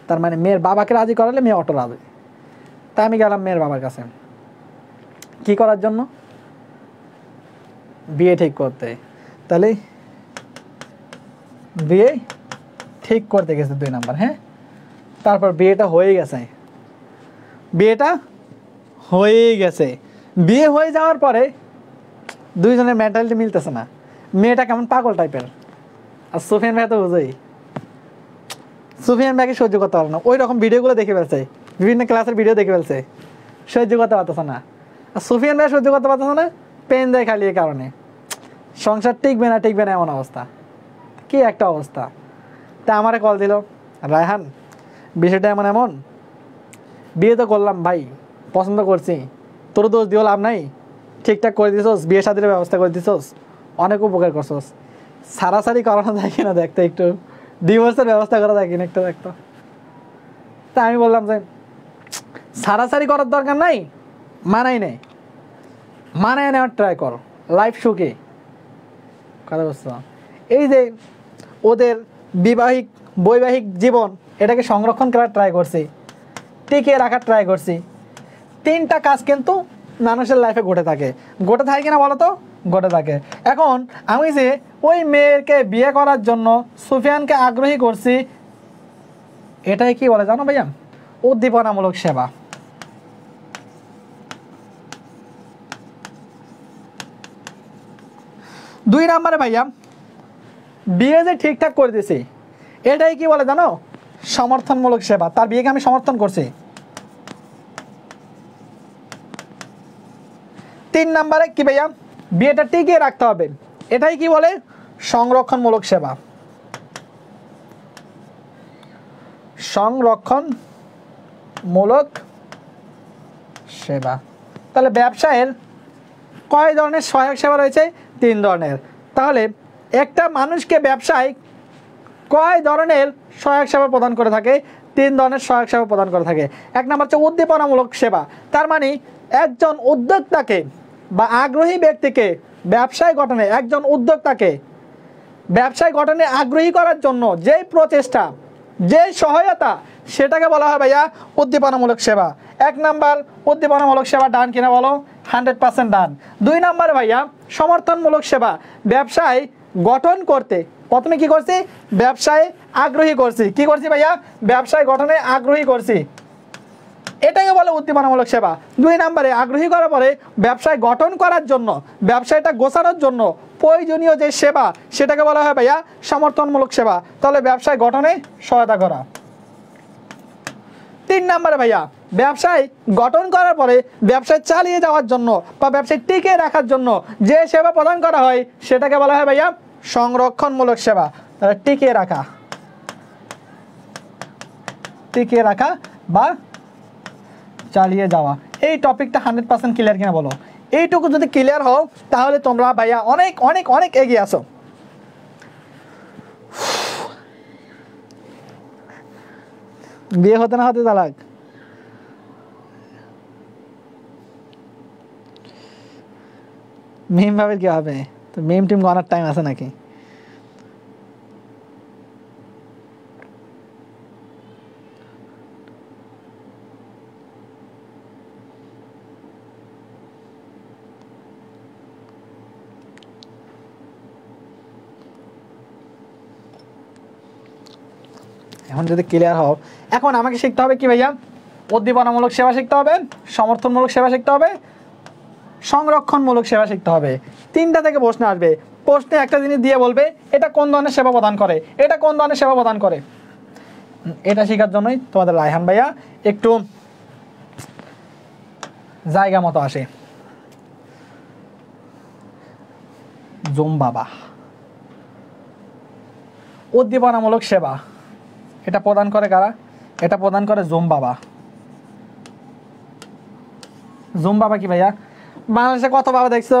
তার মানে মেয়ের বাবাকে রাজি করালে মেয়ে অটো রাজি। তাই আমি গেলাম মেয়ের বাবার কাছে, কি করার জন্য? বিয়ে ঠিক করতে। তাহলে বিয়ে ঠিক করতে গেছে 2 নাম্বার। হ্যাঁ, তারপর বিয়েটা হয়ে গেছে, বিয়েটা হয়ে গেছে। বিয়ে হয়ে যাওয়ার পরে দুইজনের মেন্টালিটি মিলতেছে না, মেয়েটা কেমন পাগল টাইপের। আর সুফিয়ান ভাই তো বুঝেই, সুফিয়ান ভাইকে সহ্য করতে পারে না, ওই রকম ভিডিওগুলো দেখে ফেলছে, বিভিন্ন ক্লাসের ভিডিও দেখে ফেলছে, সহ্য করতে পারতেছে না। আর সুফিয়ান ভাই সহ্য করতে পারতেছে না, পেন দেয় খালি এই কারণে। সংসার টিকবে না টিকবে না এমন অবস্থা, কি একটা অবস্থা। তা আমারে কল দিল, রায়হান বিষয়টা এমন এমন, বিয়ে তো করলাম ভাই, পছন্দ করছি, তোর দোষ দিও লাভ নাই, ঠিকঠাক করে দিছোস, বিয়ে শাদীর ব্যবস্থা করে দিছোস, অনেক উপকার করছোস, সারাসারি করানো যায় কিনা দেখতে, একটু ডিভোর্সের ব্যবস্থা করা যায় কিনা একটু দেখতো। তা আমি বললাম যে সারাসারি করার দরকার নাই, মানাই নেই, মানায় নেওয়ার ট্রাই কর, লাইফ সুখী। কথা বুঝছো? এই যে ওদের বৈবাহিক জীবন, এটাকে সংরক্ষণ করার ট্রাই করছি, টিকিয়ে রাখার ট্রাই করছি। 3টা কাজ কিন্তু মানুষের লাইফে ঘটে থাকে কিনা বলো তো? ঘটে থাকে। এখন আমি যে ওই মেয়েকে বিয়ে করার জন্য সুফিয়ানকে আগ্রহী করছি, এটাই কি বলে জানো ভাইয়া? উদ্দীপনামূলক সেবা। দুই নাম্বারে ভাইয়া বিয়ে যে ঠিকঠাক করে দিছি, এটাই কি বলে জানো? সমর্থনমূলক সেবা। তার বিয়েকে আমি সমর্থন করছি। 3 নাম্বারে কি ভাইয়া? বিয়েটা টিকিয়ে রাখতে হবে, এটাই কি বলে? সংরক্ষণমূলক সেবা। সংরক্ষণমূলক সেবা। তাহলে ব্যবসায়ের কয় ধরনের সহায়ক সেবা রয়েছে? 3 ধরনের। তাহলে একটা মানুষকে ব্যবসায় কয় ধরনের সহায়ক সেবা প্রদান করে থাকে? 3 ধরনের সহায়ক সেবা প্রদান করে থাকে। 1 নাম্বার হচ্ছে উদ্দীপনামূলক সেবা। তার মানে একজন উদ্যোক্তাকে বা আগ্রহী ব্যক্তিকে ব্যবসায় গঠনে, একজন উদ্যোক্তাকে ব্যবসায় গঠনে আগ্রহী করার জন্য যেই প্রচেষ্টা, যেই সহায়তা, সেটাকে বলা হয় ভাইয়া উদ্দীপনামূলক সেবা। 1 নাম্বার উদ্দীপনামূলক সেবা ডান কিনা বলো? 100% ডান। 2 নাম্বার ভাইয়া সমর্থনমূলক সেবা। ব্যবসায় গঠন করতে প্রথমে কি করছি? ব্যবসায় আগ্রহী করছি। কি করছি ভাইয়া? ব্যবসায় গঠনে আগ্রহী করছি, এটাকে বলে উদ্দীপনামূলক সেবা। 2 নাম্বারে আগ্রহী করার পরে ব্যবসায় গঠন করার জন্য, ব্যবসায়টা গোছানোর জন্য প্রয়োজনীয় যে সেবা, সেটাকে বলা হয় ভাইয়া সমর্থনমূলক সেবা। তাহলে ব্যবসায় গঠনে সহায়তা করা। 3 নাম্বারে ভাইয়া ব্যবসায় গঠন করার পরে ব্যবসায় চালিয়ে যাওয়ার জন্য বা ব্যবসায় টিকে রাখার জন্য যে সেবা প্রদান করা হয়, সেটাকে বলা হয় ভাইয়া সংরক্ষণমূলক সেবা। তাহলে টিকিয়ে রাখা বা চালিয়ে যাওয়া। এই টপিকটা 100% ক্লিয়ার কিনা বলো? এইটুকু যদি ক্লিয়ার হও, তাহলে তোমরা ভাইয়া অনেক অনেক অনেক এগিয়ে আসো। বিয়ে হতে না হতে তালাক। মিম ভাবে কি হবে? তো মিম টিম গনার টাইম আছে নাকি? এখন যদি ক্লিয়ার হও, এখন আমাকে শিখতে হবে কি ভাইয়া? উদ্দীপনামূলক সেবা শিখতে হবে, সমর্থনমূলক সেবা শিখতে হবে, সংরক্ষণমূলক সেবা শিখতে হবে। 3টা থেকে প্রশ্ন আসবে, প্রশ্নে একটা জিনিস দিয়ে বলবে এটা কোন ধরনের সেবা প্রদান করে, এটা কোন ধরনের সেবা প্রদান করে। এটা শেখার জন্যই তোমাদের রায়হান ভাইয়া একটু জায়গা মতো আসে। জুম বাবা উদ্দীপনামূলক সেবা এটা প্রদান করে কারা? এটা প্রদান করে জুম বাবা। জুম বাবা কি ভাইয়া? বাংলাদেশে কত বাবা দেখছো?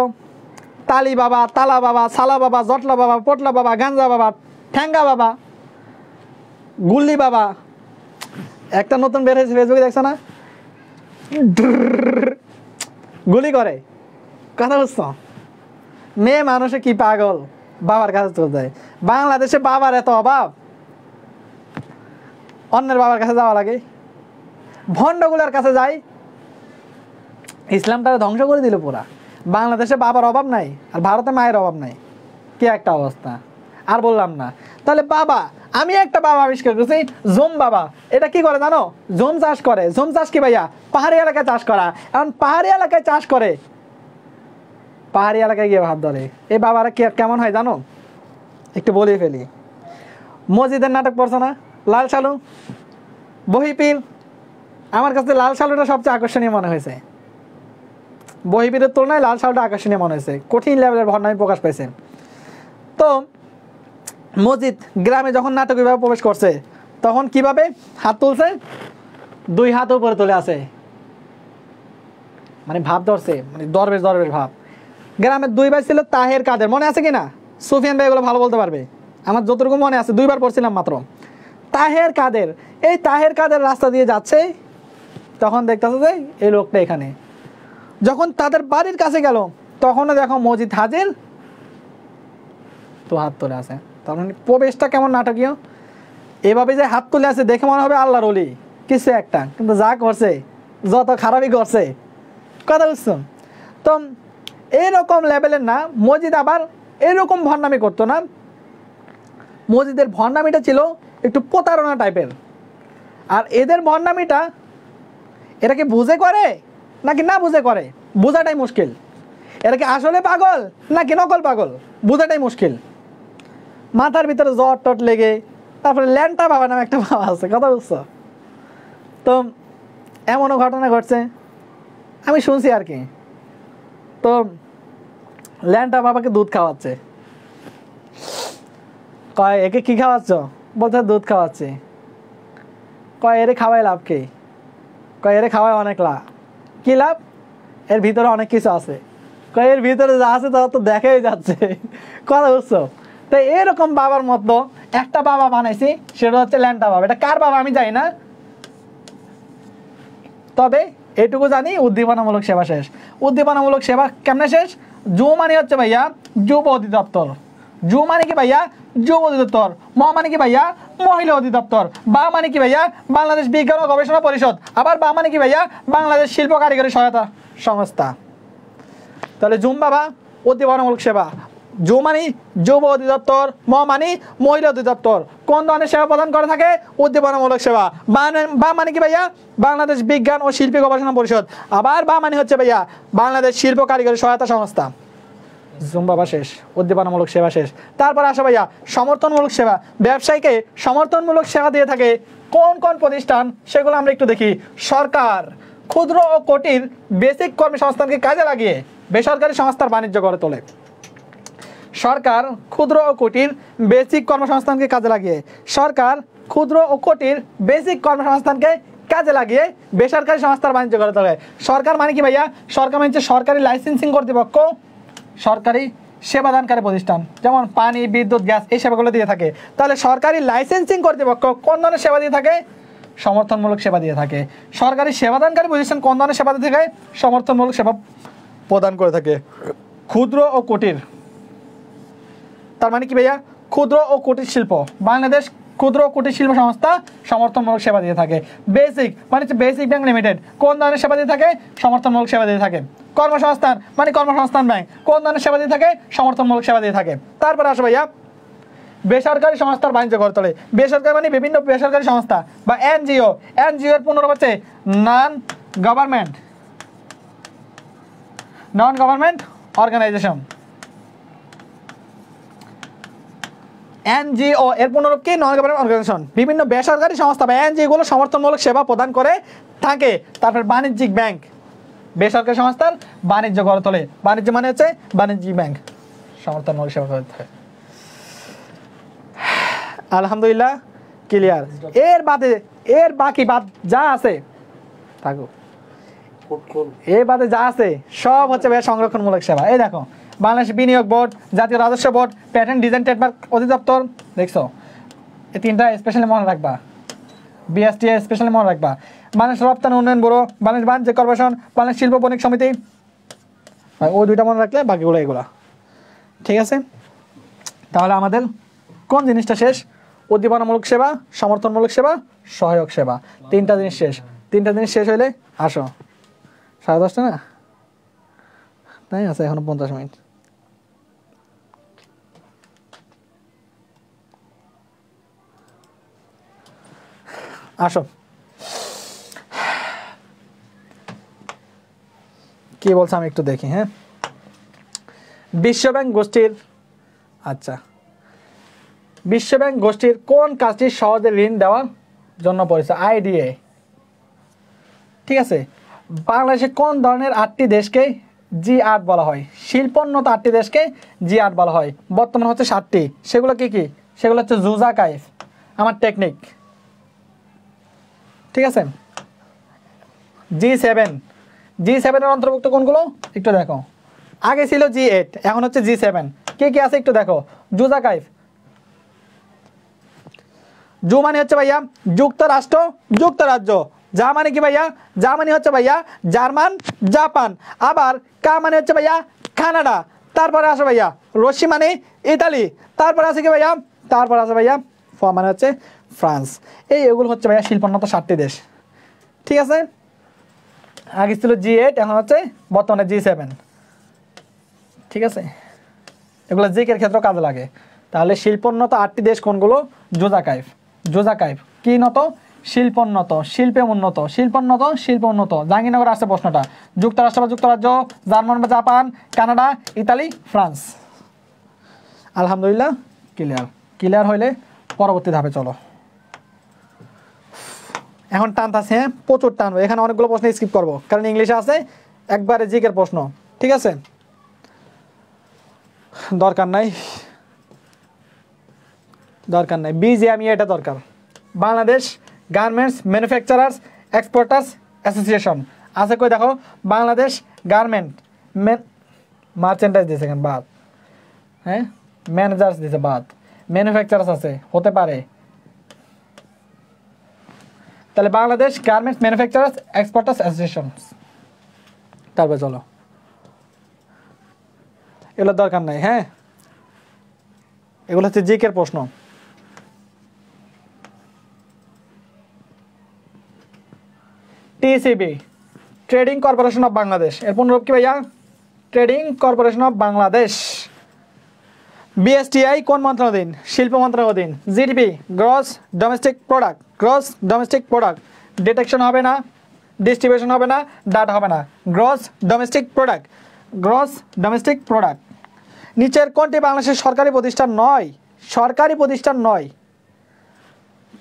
তালি বাবা, তালা বাবা, সালা বাবা, জটলা বাবা, পটলা বাবা, গাঞ্জা বাবা, ঠ্যাঙ্গা বাবা, গুল্লি বাবা। একটা নতুন বের হয়েছে ফেসবুকে, দেখছো না? গুলি করে। কথা বুঝছো? মেয়ে মানুষে কি পাগল, বাবার কাছে চলে যায়। বাংলাদেশে বাবার এত অভাব, অন্যের বাবার কাছে যাওয়া লাগে, ভণ্ডগুলার কাছে যায়। ইসলামটা ধ্বংস করে দিল পুরা। বাংলাদেশে বাবার অভাব নাই, আর ভারতে মায়ের অভাব নাই। কি একটা অবস্থা! আর বললাম না। তাহলে বাবা, আমি একটা বাবা আবিষ্কার করছি, জুম বাবা। এটা কি করে জানো? জুম চাষ করে। জুম চাষ কি ভাইয়া? পাহাড়ি এলাকায় চাষ করা। এখন পাহাড়ি এলাকায় চাষ করে, পাহাড়ি এলাকায় গিয়ে ভাত ধরে। এই বাবারা কেমন হয় জানো? একটু বলে ফেলি। মসজিদের নাটক পড়ছো না? লাল সালু, বহিপীর। আমার কাছে লাল সালুটা সবচেয়ে আকর্ষণীয় মনে হয়েছে। বহিপীরের তুলনায় লাল সালুটা আকর্ষণীয় মনে হয়েছে। কঠিন লেভেলের ভণ্ডামি প্রকাশ পেয়েছে। তো মসজিদ গ্রামে যখন নাটক এভাবে প্রবেশ করছে, তখন কিভাবে হাত তুলছে? দুই হাত উপরে তুলে আছে, মানে ভাব ধরছে, মানে দরবেশ দরবেশ ভাব। গ্রামের দুই ভাই ছিল, তাহের কাদের, মনে আছে কিনা? সুফিয়ান ভাই এগুলো ভালো বলতে পারবে। আমার যতটুকু মনে আছে, 2 বার পড়ছিলাম মাত্র। তাহের কাদের, এই তাহের কাদের রাস্তা দিয়ে যাচ্ছে, তখন দেখতেছে যে এই লোকটা এখানে। যখন তাদের বাড়ির কাছে গেল, তখনও দেখো মসজিদ হাজির, তো হাত তুলে আছে। তখন প্রবেশটা কেমন নাটকীয়! এভাবে যে হাত তুলে আছে, দেখে মনে হবে আল্লাহর ওলি কিছু একটা, কিন্তু যা করছে, যত খারাপই করছে। কথা বুঝছো? তো এইরকম লেভেলের না মসজিদ, আবার এরকম ভণ্ডামি করতো না। মসজিদের ভণ্ডামিটা ছিল একটু প্রতারণা টাইপের। আর এদের ভণ্ডামিটা এরা কি বুঝে করে নাকি না বুঝে করে, বোঝাটাই মুশকিল। এরা কি আসলে পাগল নাকি নকল পাগল, বোঝাটাই মুশকিল। মাথার ভিতরে জ্বর টট লেগে, তারপরে ল্যান্টা বাবা নামে একটা বাবা আছে। কথা বুঝছো? তো এমনও ঘটনা ঘটছে, আমি শুনছি আর কি। তো ল্যান্টা বাবাকে দুধ খাওয়াচ্ছে। কয় একে কি খাওয়াচ্ছ? বলতে দুধ খাওয়াচ্ছে। কয় এরে খাওয়াই লাভ কি? কয় এরে খাওয়াই অনেক লাভ। কি লাভ? এর ভিতরে অনেক কিছু আছে। কয় এর ভিতরে যা আছে তা তো দেখাই যাচ্ছে। কথা বুঝছো? তো এরকম বাবার মতো একটা বাবা বানাইছি, সেটা হচ্ছে ল্যান্টা বাবা। এটা কার বাবা আমি জানি না, তবে এটুকু জানি উদ্দীপনামূলক সেবা শেষ। উদ্দীপনামূলক সেবা কেমনে শেষ? জু মানে হচ্ছে ভাইয়া যুব অধিদপ্তর। জু মানে কি ভাইয়া? যুব অধিদপ্তর। ম মানে কি ভাইয়া? মহিলা অধিদপ্তর। বা মানে কি ভাইয়া? বাংলাদেশ বিজ্ঞান ও গবেষণা পরিষদ। আবার বা মানে কি ভাইয়া? বাংলাদেশ শিল্প কারিগরি সহায়তা সংস্থা। তাহলে জুম বাবা উদ্দীপনামূলক সেবা। জু মানে যুব অধিদপ্তর, ম মানে মহিলা অধিদপ্তর। কোন ধরনের সেবা প্রদান করে থাকে? উদ্দীপনামূলক সেবা। বা মানে কি ভাইয়া? বাংলাদেশ বিজ্ঞান ও শিল্প গবেষণা পরিষদ। আবার বা মানে হচ্ছে ভাইয়া বাংলাদেশ শিল্প কারিগরি সহায়তা সংস্থা। জুম বাবা শেষ, উদ্দীপনামূলক সেবা শেষ। তারপর আসে ভাইয়া সমর্থনমূলক সেবা। ব্যবসায়ীকে সমর্থনমূলক সেবা দিয়ে থাকে কোন কোন প্রতিষ্ঠান, সেগুলো আমরা একটু দেখি। সরকার ক্ষুদ্র ও কুটির বেসিক কর্মসংস্থানকে কাজে লাগিয়ে বেসরকারি সংস্থার বাণিজ্য গড়ে তোলে। সরকার ক্ষুদ্র ও কুটির বেসিক কর্মসংস্থানকে কাজে লাগিয়ে, সরকার ক্ষুদ্র ও কুটির বেসিক কর্মসংস্থানকে কাজে লাগিয়ে বেসরকারি সংস্থার বাণিজ্য গড়ে তোলে। সরকার মানে কি ভাইয়া? সরকার মানে হচ্ছে সরকারি লাইসেন্সিং কর্তৃপক্ষ, সরকারি সেবাদানকারী প্রতিষ্ঠান, যেমন পানি, বিদ্যুৎ, গ্যাস, এই সেবাগুলো দিয়ে থাকে। তাহলে সরকারি লাইসেন্সিং কর্তৃপক্ষ কোন ধরনের সেবা দিয়ে থাকে? সমর্থনমূলক সেবা দিয়ে থাকে। সরকারি সেবাদানকারী প্রতিষ্ঠান কোন ধরনের সেবা দিয়ে থাকে? সমর্থনমূলক সেবা প্রদান করে থাকে। ক্ষুদ্র ও কুটির, তার মানে কি ভাইয়া? ক্ষুদ্র ও কুটির শিল্প, বাংলাদেশ ক্ষুদ্র ও কুটির শিল্প সংস্থা সমর্থনমূলক সেবা দিয়ে থাকে। বেসিক মানে হচ্ছে বেসিক ব্যাংক লিমিটেড, কোন ধরনের সেবা দিয়ে থাকে? সমর্থনমূলক সেবা দিয়ে থাকে। কর্মসংস্থান মানে কর্মসংস্থান ব্যাংক, কোন ধরনের সেবা দিয়ে থাকে? সমর্থনমূলক সেবা দিয়ে থাকে। তারপরে আসো ভাইয়া বেসরকারি সংস্থার বাণিজ্য গড়ে তোলে। বেসরকারি মানে বিভিন্ন বেসরকারি সংস্থা বা এনজিও। এনজিও এর পুনরূপ হচ্ছে নন গভর্নমেন্ট অর্গানাইজেশন। এনজিও এর পুনরূপ কি? Non government organisation. বিভিন্ন বেসরকারি সংস্থা বা এনজিও গুলো সমর্থনমূলক সেবা প্রদান করে থাকে। তারপর বাণিজ্যিক ব্যাংক, বেসরকারি সংস্থার বাণিজ্য গড়ে তোলে। বাণিজ্য মানে হচ্ছে বাণিজ্যিক ব্যাংক, সমর্থনমূলক সেবা করে থাকে। আলহামদুলিল্লাহ ক্লিয়ার। এর বাকি বাদ যা আছে থাকো, এর বাদে যা আছে সব হচ্ছে ভাইয়া সংরক্ষণমূলক সেবা। এই দেখো বাংলাদেশ বিনিয়োগ বোর্ড, জাতীয় রাজস্ব বোর্ড, প্যাটেন্ট ডিজাইন ট্রেডমার্ক অধিদপ্তর, দেখছো এই তিনটা স্পেশালি মনে রাখবা। বিএসটিআই স্পেশালি মনে রাখবা। বাংলাদেশ রপ্তানি উন্নয়ন ব্যুরো, বাংলাদেশ বাণিজ্য কর্পোরেশন, বাংলাদেশ শিল্প বণিক সমিতি, ওই দুইটা মনে রাখলে বাকিগুলো এগুলা। ঠিক আছে, তাহলে আমাদের কোন জিনিসটা শেষ? উদ্দীপনামূলক সেবা, সমর্থনমূলক সেবা, সহায়ক সেবা, তিনটা জিনিস শেষ। তিনটা জিনিস শেষ হইলে আসো 10:30 না, তাই আছে এখনো 50 মিনিট। আসো কি বলছে আমি একটু দেখি। হ্যাঁ, বিশ্বব্যাংক গোষ্ঠীর, আচ্ছা বিশ্বব্যাংক গোষ্ঠীর কোন কাজটি সহজে ঋণ দেওয়ার জন্য পরিচিত? আইডিএ। ঠিক আছে, বাংলাদেশে কোন ধরনের 8টি দেশকে G8 বলা হয়? শিল্পোন্নত 8টি দেশকে G8 বলা হয়, বর্তমানে হচ্ছে 7টি। সেগুলো কি কি? সেগুলো হচ্ছে জুজা কাইফ, আমার টেকনিক। ঠিক আছে, G7 এর অন্তর্ভুক্ত কোনগুলো একটু দেখো। আগে ছিল G8, এখন হচ্ছে G7। কে কে আছে একটু দেখো। জুজা কাইফ, জু মানে হচ্ছে ভাইয়া যুক্তরাষ্ট্র, যুক্তরাজ্য। যা মানে কি ভাইয়া? যা মানে হচ্ছে ভাইয়া জার্মান, জাপান। আবার কা মানে হচ্ছে ভাইয়া কানাডা। তারপরে আসে ভাইয়া রশি মানে ইতালি। তারপরে আছে কি ভাইয়া? তারপর আছে ভাইয়া ফ মানে হচ্ছে ফ্রান্স। এগুলো হচ্ছে ভাইয়া শিল্পোন্নত 7টি দেশ। ঠিক আছে, আগে ছিল G8, এখন হচ্ছে বর্তমানে G7। ঠিক আছে, এগুলো জিকের ক্ষেত্রে কাজে লাগে। তাহলে শিল্পোন্নত 8টি দেশ কোনগুলো? জুজা কাইফ কি নত? শিল্পোন্নত, শিল্পে উন্নত, শিল্পোন্নত, শিল্প উন্নত। জাহাঙ্গীরনগর আসছে প্রশ্নটা। যুক্তরাষ্ট্র বা যুক্তরাজ্য, জার্মান বা জাপান, কানাডা, ইতালি, ফ্রান্স। আলহামদুলিল্লাহ ক্লিয়ার হইলে পরবর্তী ধাপে চলো। এখন টানতাছে, হ্যাঁ প্রচুর টানবো। এখানে অনেকগুলো প্রশ্ন স্কিপ করবো, কারণ ইংলিশে আছে একবারে জিকের প্রশ্ন। ঠিক আছে, দরকার নাই BGME এটা দরকার। Bangladesh garments manufacturers exporters association আছে কই দেখো। বাংলাদেশ গার্মেন্ট মার্চেন্টাইজ দিয়েছে কেন বাদ, হ্যাঁ ম্যানেজার্স দিয়েছে বাদ, ম্যানুফ্যাকচারার্স আছে হতে পারে। তাহলে Bangladesh garments manufacturers exporters association. তারপর চলো, এগুলো দরকার নাই। হ্যাঁ, এগুলো হচ্ছে জিকের প্রশ্ন। TCB trading corporation of Bangladesh, এর পুনরূপ কি ভাইয়া? Trading corporation of Bangladesh. BSTI কোন মন্ত্রণালয়ের অধীন? শিল্প মন্ত্রণালয়ের অধীন। GDP gross domestic product, detection হবে না, ডিস্ট্রিবিউশন হবে না, ডাটা হবে না। Gross domestic product. নিচের কোনটি বাংলাদেশের সরকারি প্রতিষ্ঠান নয়?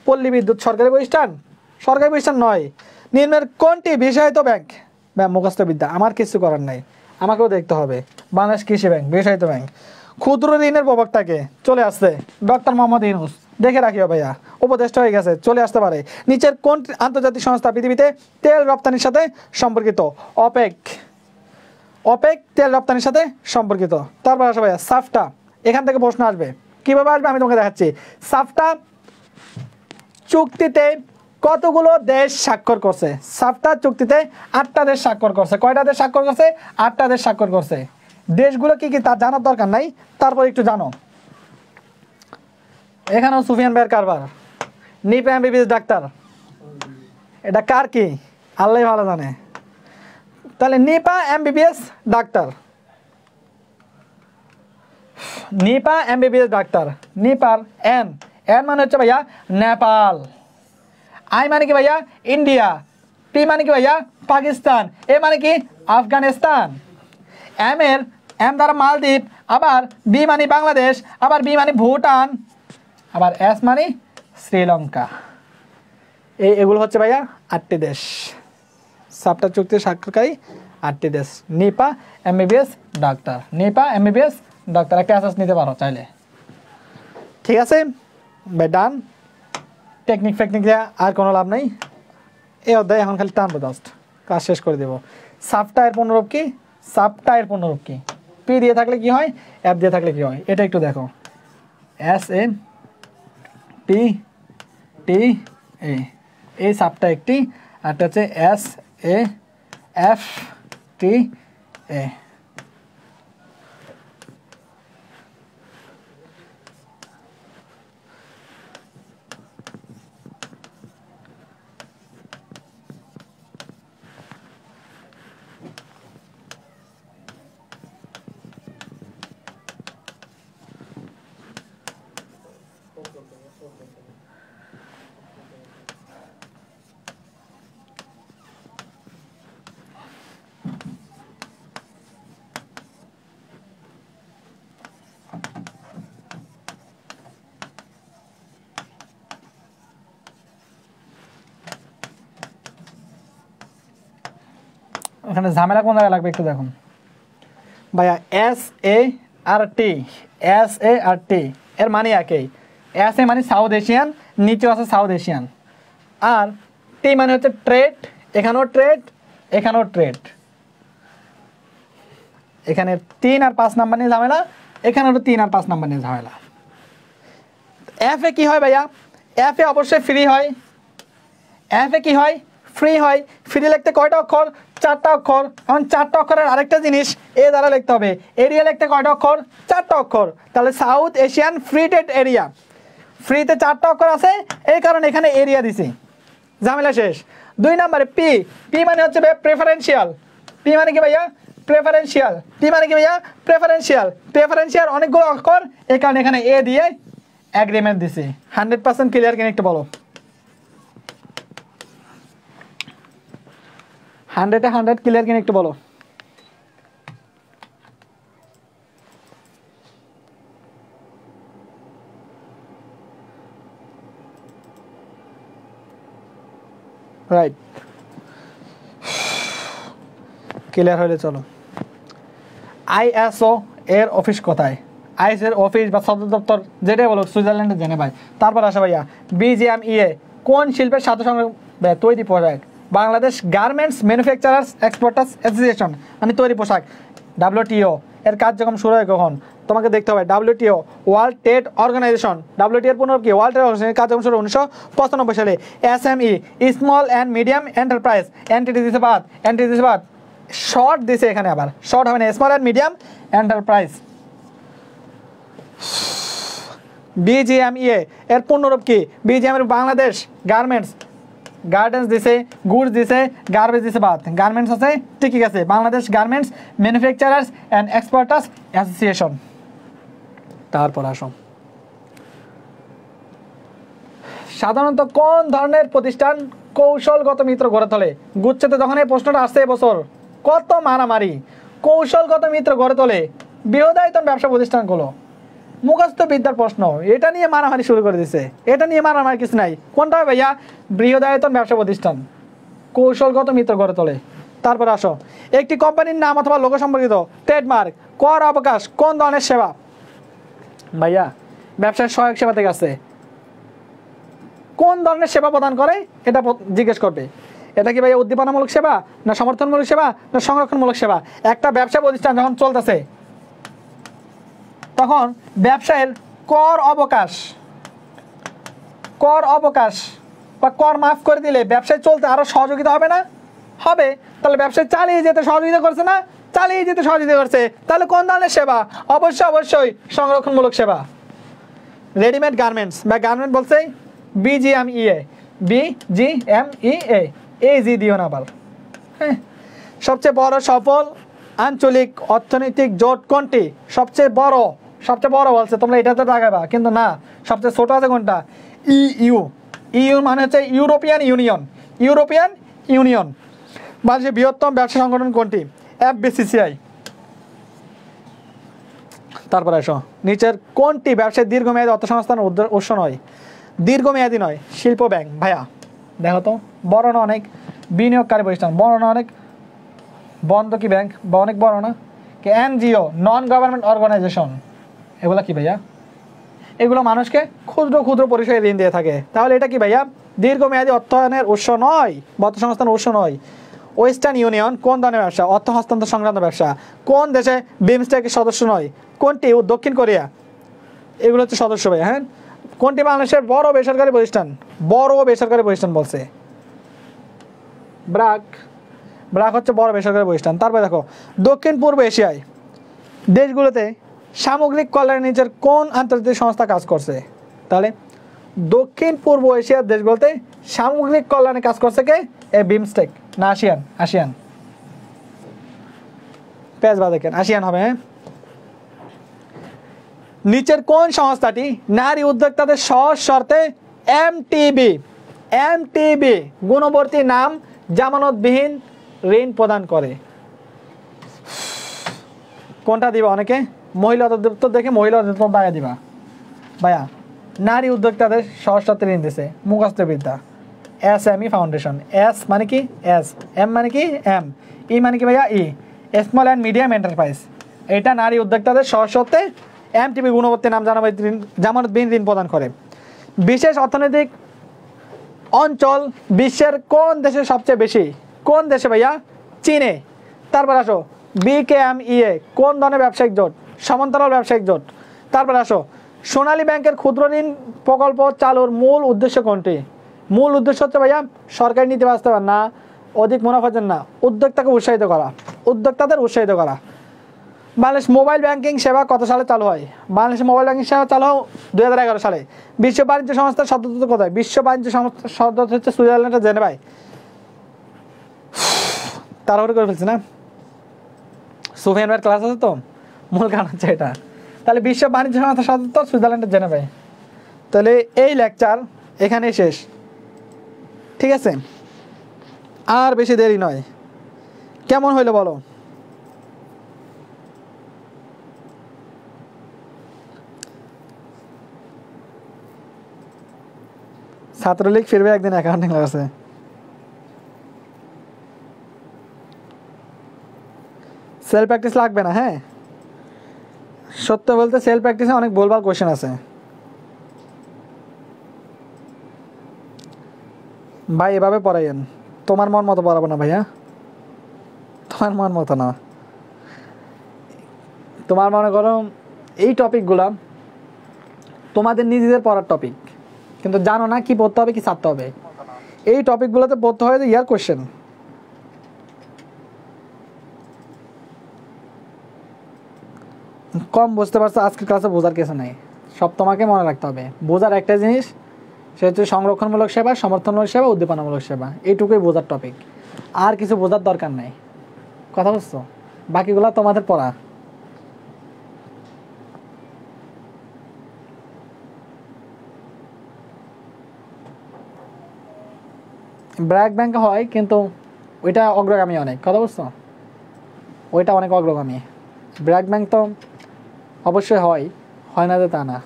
পল্লী বিদ্যুৎ সরকারি প্রতিষ্ঠান নয়। নিম্নের কোনটি বিষায়িত ব্যাংক? মুখস্থ বিদ্যা, আমার কিছু করার নাই, আমাকেও দেখতে হবে। বাংলাদেশ কৃষি ব্যাংক বিষায়িত ব্যাংক। ক্ষুদ্র ঋণের প্রবক্তাকে চলে আসছে ডক্টর মোহাম্মদ ইউনূস, দেখে রাখিও ভাইয়া, উপদেষ্টা হয়ে গেছে, চলে আসতে পারে। নিচের কোন আন্তর্জাতিক সংস্থা পৃথিবীতে তেল রপ্তানির সাথে সম্পর্কিত? অপেক তেল রপ্তানির সাথে সম্পর্কিত। তারপর আসে ভাইয়া সাফটা, এখান থেকে প্রশ্ন আসবে। কিভাবে আসবে আমি তোমাকে দেখাচ্ছি। সাফটা চুক্তিতে কতগুলো দেশ স্বাক্ষর করছে? সাফটা চুক্তিতে 8টা দেশ স্বাক্ষর করছে। কয়টা দেশ স্বাক্ষর করছে? 8টা দেশ স্বাক্ষর করছে। দেশগুলো কি কি তা জানার দরকার নাই, তারপর একটু জানো। এখানেও সুফিয়ান ভাইয়ের কারবার। নিপা এমবিবিএস ডাক্তার, এটা কার কি আল্লাহ ভালো জানে। তাহলে নিপা এমবিবিএস ডাক্তার, নিপার এন মানে হচ্ছে ভাইয়া নেপাল, আই মানে কি ভাইয়া ইন্ডিয়া, পি মানে কি ভাইয়া পাকিস্তান, এ মানে কি আফগানিস্তান, এম দ্বারা মালদ্বীপ, আবার বি মানে বাংলাদেশ, আবার বি মানে ভুটান, আবার এস মানে শ্রীলঙ্কা। এগুলো হচ্ছে ভাইয়া 8টি দেশ, সাফটা চুক্তির স্বাক্ষরকারী 8টি দেশ। নিপা এমবিবিএস ডাক্তার, একটা অ্যাসেস নিতে পারো চাইলে। ঠিক আছে, ভাই ডান। টেকনিক ফেকনিক দেওয়া আর কোনো লাভ নেই, এই অধ্যায় এখন খালি টানবো, জাস্ট কাজ শেষ করে দেবো। সাবটায়ের পুনরূপ কি? সাবটায়ের পুনরূপ কি? পি দিয়ে থাকলে কি হয়, এফ দিয়ে থাকলে কি হয়, এটা একটু দেখো। এস এ পি টি এ, এই সাবটা একটি, আরটা হচ্ছে এস এ এফ টি এ। ওখানে ঝামেলা কোন জায়গায় লাগবে একটু দেখুন ভাইয়া। S A R T, S A আর টি এর মানে একই। এস এ মানে সাউথ এশিয়ান, নিচে আছে সাউথ এশিয়ান। আর টি মানে হচ্ছে ট্রেড, এখানেও ট্রেড, এখানেও ট্রেড। এখানে 3 আর 5 নাম্বার নিয়ে ঝামেলা, এখানেও 3 আর 5 নাম্বার নিয়ে ঝামেলা। এফ এ কি হয় ভাইয়া? এফ এ অবশ্যই ফ্রি হয়। এফ এ কি হয়? ফ্রি হয়। ফ্রি লিখতে কয়টা অক্ষর? 4টা অক্ষর। এখন 4টা অক্ষরের আরেকটা জিনিস এ দ্বারা লিখতে হবে। এরিয়া লিখতে কয়টা অক্ষর? 4টা অক্ষর। তাহলে south Asian free trade area, ফ্রিতে 4টা অক্ষর আছে, এই কারণে এখানে এরিয়া দিছি, ঝামেলা শেষ। 2 নম্বরে পি, পি মানে হচ্ছে প্রেফারেন্সিয়াল। পি মানে কি ভাইয়া? প্রেফারেন্সিয়াল। পি মানে কি ভাইয়া? প্রেফারেন্সিয়াল। প্রেফারেন্সিয়াল অনেকগুলো অক্ষর, এই কারণে এখানে এ দিয়ে এগ্রিমেন্ট দিছি। 100% ক্লিয়ার কিনা একটু বলো। 100-এ 100 ক্লিয়ার কিনা একটু বলো। রাইট, ক্লিয়ার হলে চলো। আইএসও এর অফিস কোথায়? আইএস এর অফিস বা সদর দপ্তর যেটাই বলো সুইজারল্যান্ডে জেনে ভাই। তারপর আসা ভাইয়া বিজিএমইএ কোন শিল্পের সাথে সঙ্গে তৈরি পোশাক? Bangladesh garments manufacturers exporters association, মানে তৈরি পোশাক। ডাব্লিউটিও এর কার্যক্রম শুরু হয় কখন? তোমাকে দেখতে হবে। WTO world trade organisation, WTO এর পুনরূপ কি? ওয়ার্ল্ড ট্রেড অর্গানাইজেশন কার্যক্রম শুরু 1995 সালে। SME small and medium enterprise, entity দিছে বাদ, এনটিটি দিছে বাদ, শর্ট দিছে এখানে, আবার শর্ট হবে না, small and medium enterprise. BGMEA এর পূর্ণরূপ কি? বিজিএম এর বাংলাদেশ গার্মেন্টস, গার্ডেন্স দিছে, গুডস দিছে, গার্বেজ দিছে বাদ, গার্মেন্টস আছে, ঠিকই আছে। Bangladesh garments manufacturers and exporters association. তারপর আসো, সাধারণত কোন ধরনের প্রতিষ্ঠান কৌশলগত মিত্র গড়ে তোলে? গুচ্ছতে যখন এই প্রশ্নটা আসছে এবছর, কত মারামারি। কৌশলগত মিত্র গড়ে তোলে বৃহদায়তন ব্যবসা প্রতিষ্ঠানগুলো। মুখস্থ বিদ্যার প্রশ্ন, এটা নিয়ে মারামারি শুরু করে দিছে। এটা নিয়ে মারামারি কিছু নাই। কোনটা ভাইয়া? বৃহদায়তন ব্যবসা প্রতিষ্ঠান কৌশলগত মিত্র গড়ে তোলে। তারপর আসো, একটি কোম্পানির নাম অথবা লোগো সম্পর্কিত ট্রেডমার্ক, কর অবকাশ, কোন ধরনের সেবা? ভাইয়া ব্যবসায় সহায়ক সেবা থেকে আছে, কোন ধরনের সেবা প্রদান করে এটা জিজ্ঞেস করবে। এটা কি ভাইয়া উদ্দীপনামূলক সেবা, না সমর্থনমূলক সেবা, না সংরক্ষণমূলক সেবা? একটা ব্যবসা প্রতিষ্ঠান যখন চলতেছে তখন ব্যবসায়ের কর অবকাশ, কর অবকাশ বা কর মাফ করে দিলে ব্যবসায় চলতে আরো সহযোগিতা হবে না? হবে। তাহলে ব্যবসায় চালিয়ে যেতে সহযোগিতা করছে না? চালিয়ে যেতে সহযোগিতা করছে। তাহলে কোন ধরনের সেবা? অবশ্যই অবশ্যই সংরক্ষণমূলক সেবা। রেডিমেড গার্মেন্টস বা গার্মেন্ট বলছে বিজিএমইএ, বিজিএমইএ, এই জি দিও না আবার। হ্যাঁ, সবচেয়ে বড় সফল আঞ্চলিক অর্থনৈতিক জোট কোনটি? সবচেয়ে বড়, সবচেয়ে বড় বলছে, তোমরা এটাতে লাগাবা, কিন্তু না, সবচেয়ে ছোট আছে কোনটা? ইইউ। ইইউ মানে হচ্ছে ইউরোপিয়ান ইউনিয়ন, ইউরোপিয়ান ইউনিয়ন। বাংলাদেশের বৃহত্তম ব্যবসা সংগঠন কোনটি? এফবিসিসিআই। তারপরে আসো, নিচের কোনটি ব্যবসায় দীর্ঘমেয়াদী অর্থসংস্থানের উৎস নয়? দীর্ঘমেয়াদী নয়, শিল্প ব্যাংক। ভাইয়া দেখো তো, বড় না অনেক? বিনিয়োগকারী প্রতিষ্ঠান, বড় না অনেক? বন্ধকি ব্যাংক বা অনেক বড় না? এনজিও, নন গভর্নমেন্ট অর্গানাইজেশন, এগুলা কি ভাইয়া? এগুলো মানুষকে ক্ষুদ্র ক্ষুদ্র পরিসরে ঋণ দিয়ে থাকে। তাহলে এটা কি ভাইয়া দীর্ঘমেয়াদী অর্থায়নের উৎস নয়, অর্থ সংস্থানের উৎস নয়। ওয়েস্টার্ন ইউনিয়ন কোন ধরনের ব্যবসা? অর্থ হস্তান্তর সংক্রান্ত ব্যবসা। কোন দেশে বিমস্টেকের সদস্য নয়? কোনটি? দক্ষিণ কোরিয়া। এগুলো হচ্ছে সদস্য ভাই। হ্যাঁ, কোনটি বাংলাদেশের বড় বেসরকারি প্রতিষ্ঠান? বড় বেসরকারি প্রতিষ্ঠান বলছে ব্র্যাক। ব্র্যাক হচ্ছে বড় বেসরকারি প্রতিষ্ঠান। তারপরে দেখো দক্ষিণ পূর্ব এশিয়ায় দেশগুলোতে সামগ্রিক কল্যাণের নিচের কোন আন্তর্জাতিক সংস্থা কাজ করছে? তাহলে দক্ষিণ পূর্ব এশিয়ার দেশগুলোতে সামগ্রিক কল্যাণে কাজ করছে কে? এ বিমস্টেক না আসিয়ান? আসিয়ান পেঁয়াজ বা দেখেন আসিয়ান হবে। হ্যাঁ, নিচের কোন সংস্থাটি নারী উদ্যোক্তাদের সহজ শর্তে এমটিবি এমটিবি গুণবর্তী নাম জামানতবিহীন ঋণ প্রদান করে? কোনটা দিবা? অনেকে মহিলা অধিদপ্তর দেখে মহিলা অধিদপ্তর দাঁড়িয়ে দিবা ভাইয়া। নারী উদ্যোক্তাদের সহজ শর্তে ঋণ দিছে মুখস্থ বিদ্যা। SME foundation. এস মানে কি? এস। এম মানে কি? এম। ই মানে কি ভাইয়া? ই। Small and medium enterprise. এটা নারী উদ্যোক্তাদের সহজ শর্তে এমটিবি গুণবর্তী নাম জামানতবিহীন ঋণ প্রদান করে। বিশেষ অর্থনৈতিক অঞ্চল বিশ্বের কোন দেশে সবচেয়ে বেশি? কোন দেশে ভাইয়া? চীনে। তারপর আসো BKMEA কোন ধরনের ব্যবসায়িক জোট? সমান্তরাল ব্যবসায়িক জোট। তারপর আসো সোনালী ব্যাংকের ক্ষুদ্র ঋণ প্রকল্প চালুর মূল উদ্দেশ্য কোনটি? মূল উদ্দেশ্য হচ্ছে ভাইয়া সরকারি নীতি বাস্তবায়ন না, অধিক মুনাফার জন্য না, উদ্যোক্তাকে উৎসাহিত করা, উদ্যোক্তাদের উৎসাহিত করা। বাংলাদেশ মোবাইল ব্যাংকিং সেবা কত সালে চালু হয়? বাংলাদেশের মোবাইল ব্যাংকিং সেবা চালু হয় 2011 সালে। বিশ্ব বাণিজ্য সংস্থার সদর দপ্তর কোথায়? বিশ্ব বাণিজ্য সংস্থার সদর দপ্তর হচ্ছে সুইজারল্যান্ডের জেনেভায়। তাড়াহুড়ো করে ফেলছি না, সুফিয়ান ভাইয়ের ক্লাস আছে তো, মূল কারণ হচ্ছে এটা। তাহলে বিশ্ব বাণিজ্য সংস্থার সদর দপ্তর সুইজারল্যান্ডের জেনেভায়। তাহলে এই লেকচার এখানেই শেষ, ঠিক আছে? আর বেশি দেরি নয়। কেমন হইলো বলো? ছাত্রলীগ ফিরবে একদিন অ্যাকাউন্টিং ক্লাসে। সেলফ প্র্যাকটিস লাগবে না। হ্যাঁ, সত্য বলতে সেলফ প্র্যাকটিসে অনেক ভুলভাল কোয়েশ্চেন আছে ভাই। এভাবে পড়াইয়েন, তোমার মন মতো পড়াবো না ভাইয়া, তোমার মন মতো না। তোমার মনে করো এই টপিকগুলা তোমাদের নিজেদের পড়ার টপিক, কিন্তু জানো না কি পড়তে হবে কি ছাড়তে হবে। এই টপিকগুলোতে পড়তে হয় যে ইয়ার কোয়েশ্চেন। কম বুঝতে পারছো আজকের ক্লাসে, বোঝার কিছু নেই, সব তোমাকে মনে রাখতে হবে। বোঝার একটা জিনিস, সে হচ্ছে সংরক্ষণমূলক সেবা, সমর্থনমূলক সেবা, উদ্দীপনামূলক সেবা। এইটুকুই বোঝার টপিক, আর কিছু বোঝার দরকার নেই। কথা বুঝছো? বাকিগুলো তোমাদের পড়া। ব্র্যাক ব্যাংক হয় কিন্তু ওইটা অগ্রগামী অনেক। কথা বুঝছো? ওইটা অনেক অগ্রগামী। ব্র্যাক ব্যাংক তো অবশ্যই হয়, হয় না যে তা না।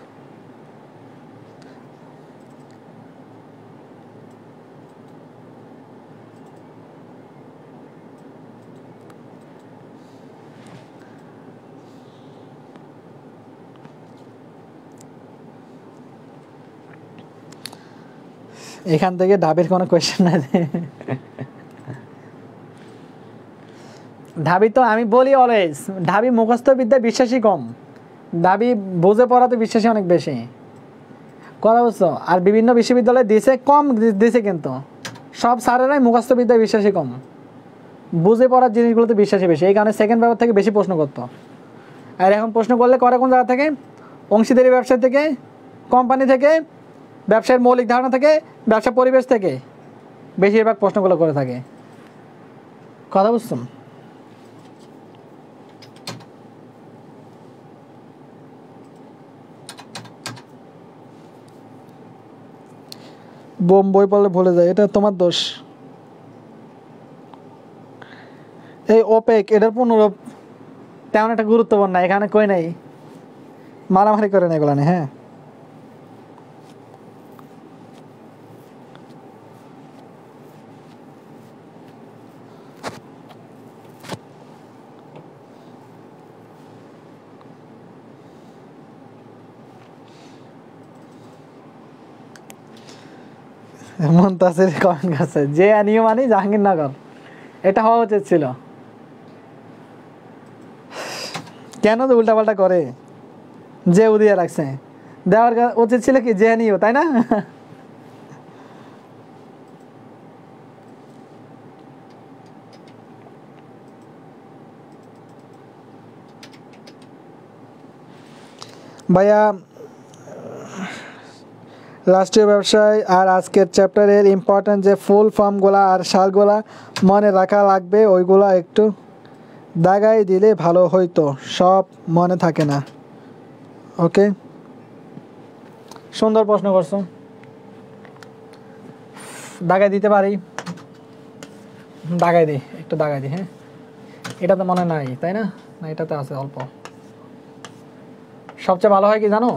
এখান থেকে ঢাবির কোনো কোয়েশ্চেন নাই। ঢাবি তো আমি বলি অলওয়েজ, ঢাবি মুখস্থ বিদ্যায় বিশ্বাসী কম, ঢাবি বুঝে পড়াতে বিশ্বাসী অনেক বেশি। কথা বুঝছো? আর বিভিন্ন বিশ্ববিদ্যালয়ে দিছে কম দিছে, কিন্তু সব স্যারেরাই মুখস্থ বিদ্যায় বিশ্বাসী কম, বুঝে পড়ার জিনিসগুলোতে বিশ্বাসী বেশি। এই কারণে সেকেন্ড পেপার থেকে বেশি প্রশ্ন করতো। আর এখন প্রশ্ন করলে করে কোন জায়গা থেকে? অংশীদারি ব্যবসা থেকে, কোম্পানি থেকে, ব্যবসায়ের মৌলিক ধারণা থেকে, ব্যবসা পরিবেশ থেকে বেশিরভাগ প্রশ্নগুলো করে থাকে। কথা বুঝছো? বোম বই পড়লে ভুলে যায়, এটা তোমার দোষ। এই ওপেক এটার পুনরূপ তেমন একটা গুরুত্বপূর্ণ না, এখানে কই নাই, মারামারি করে না এগুলো। হ্যাঁ, মুনতাসির কমেন্ট করছে জেএনইউ মানে জাহাঙ্গীরনগর, এটা হওয়া উচিত ছিল। কেন তো উল্টাপাল্টা করে, যে উদিয়ে রাখছে, দেওয়ার উচিত ছিল কি জেএনইউ, তাই না? ভাইয়া রাষ্ট্রীয় ব্যবসায় আর আজকের চ্যাপ্টারের ইম্পর্টেন্ট যে ফুল ফর্মগুলা আর সালগুলা মনে রাখা লাগবে, ওইগুলা একটু দাগাই দিলে ভালো হইতো, সব মনে থাকে না। ওকে, সুন্দর প্রশ্ন করছো, দাগাই দিতে পারি, দাগাই দিই, একটু দাগাই দিই। হ্যাঁ, এটা তো মনে নাই, তাই না? না, এটাতে আছে অল্প। সবচেয়ে ভালো হয় কি জানো,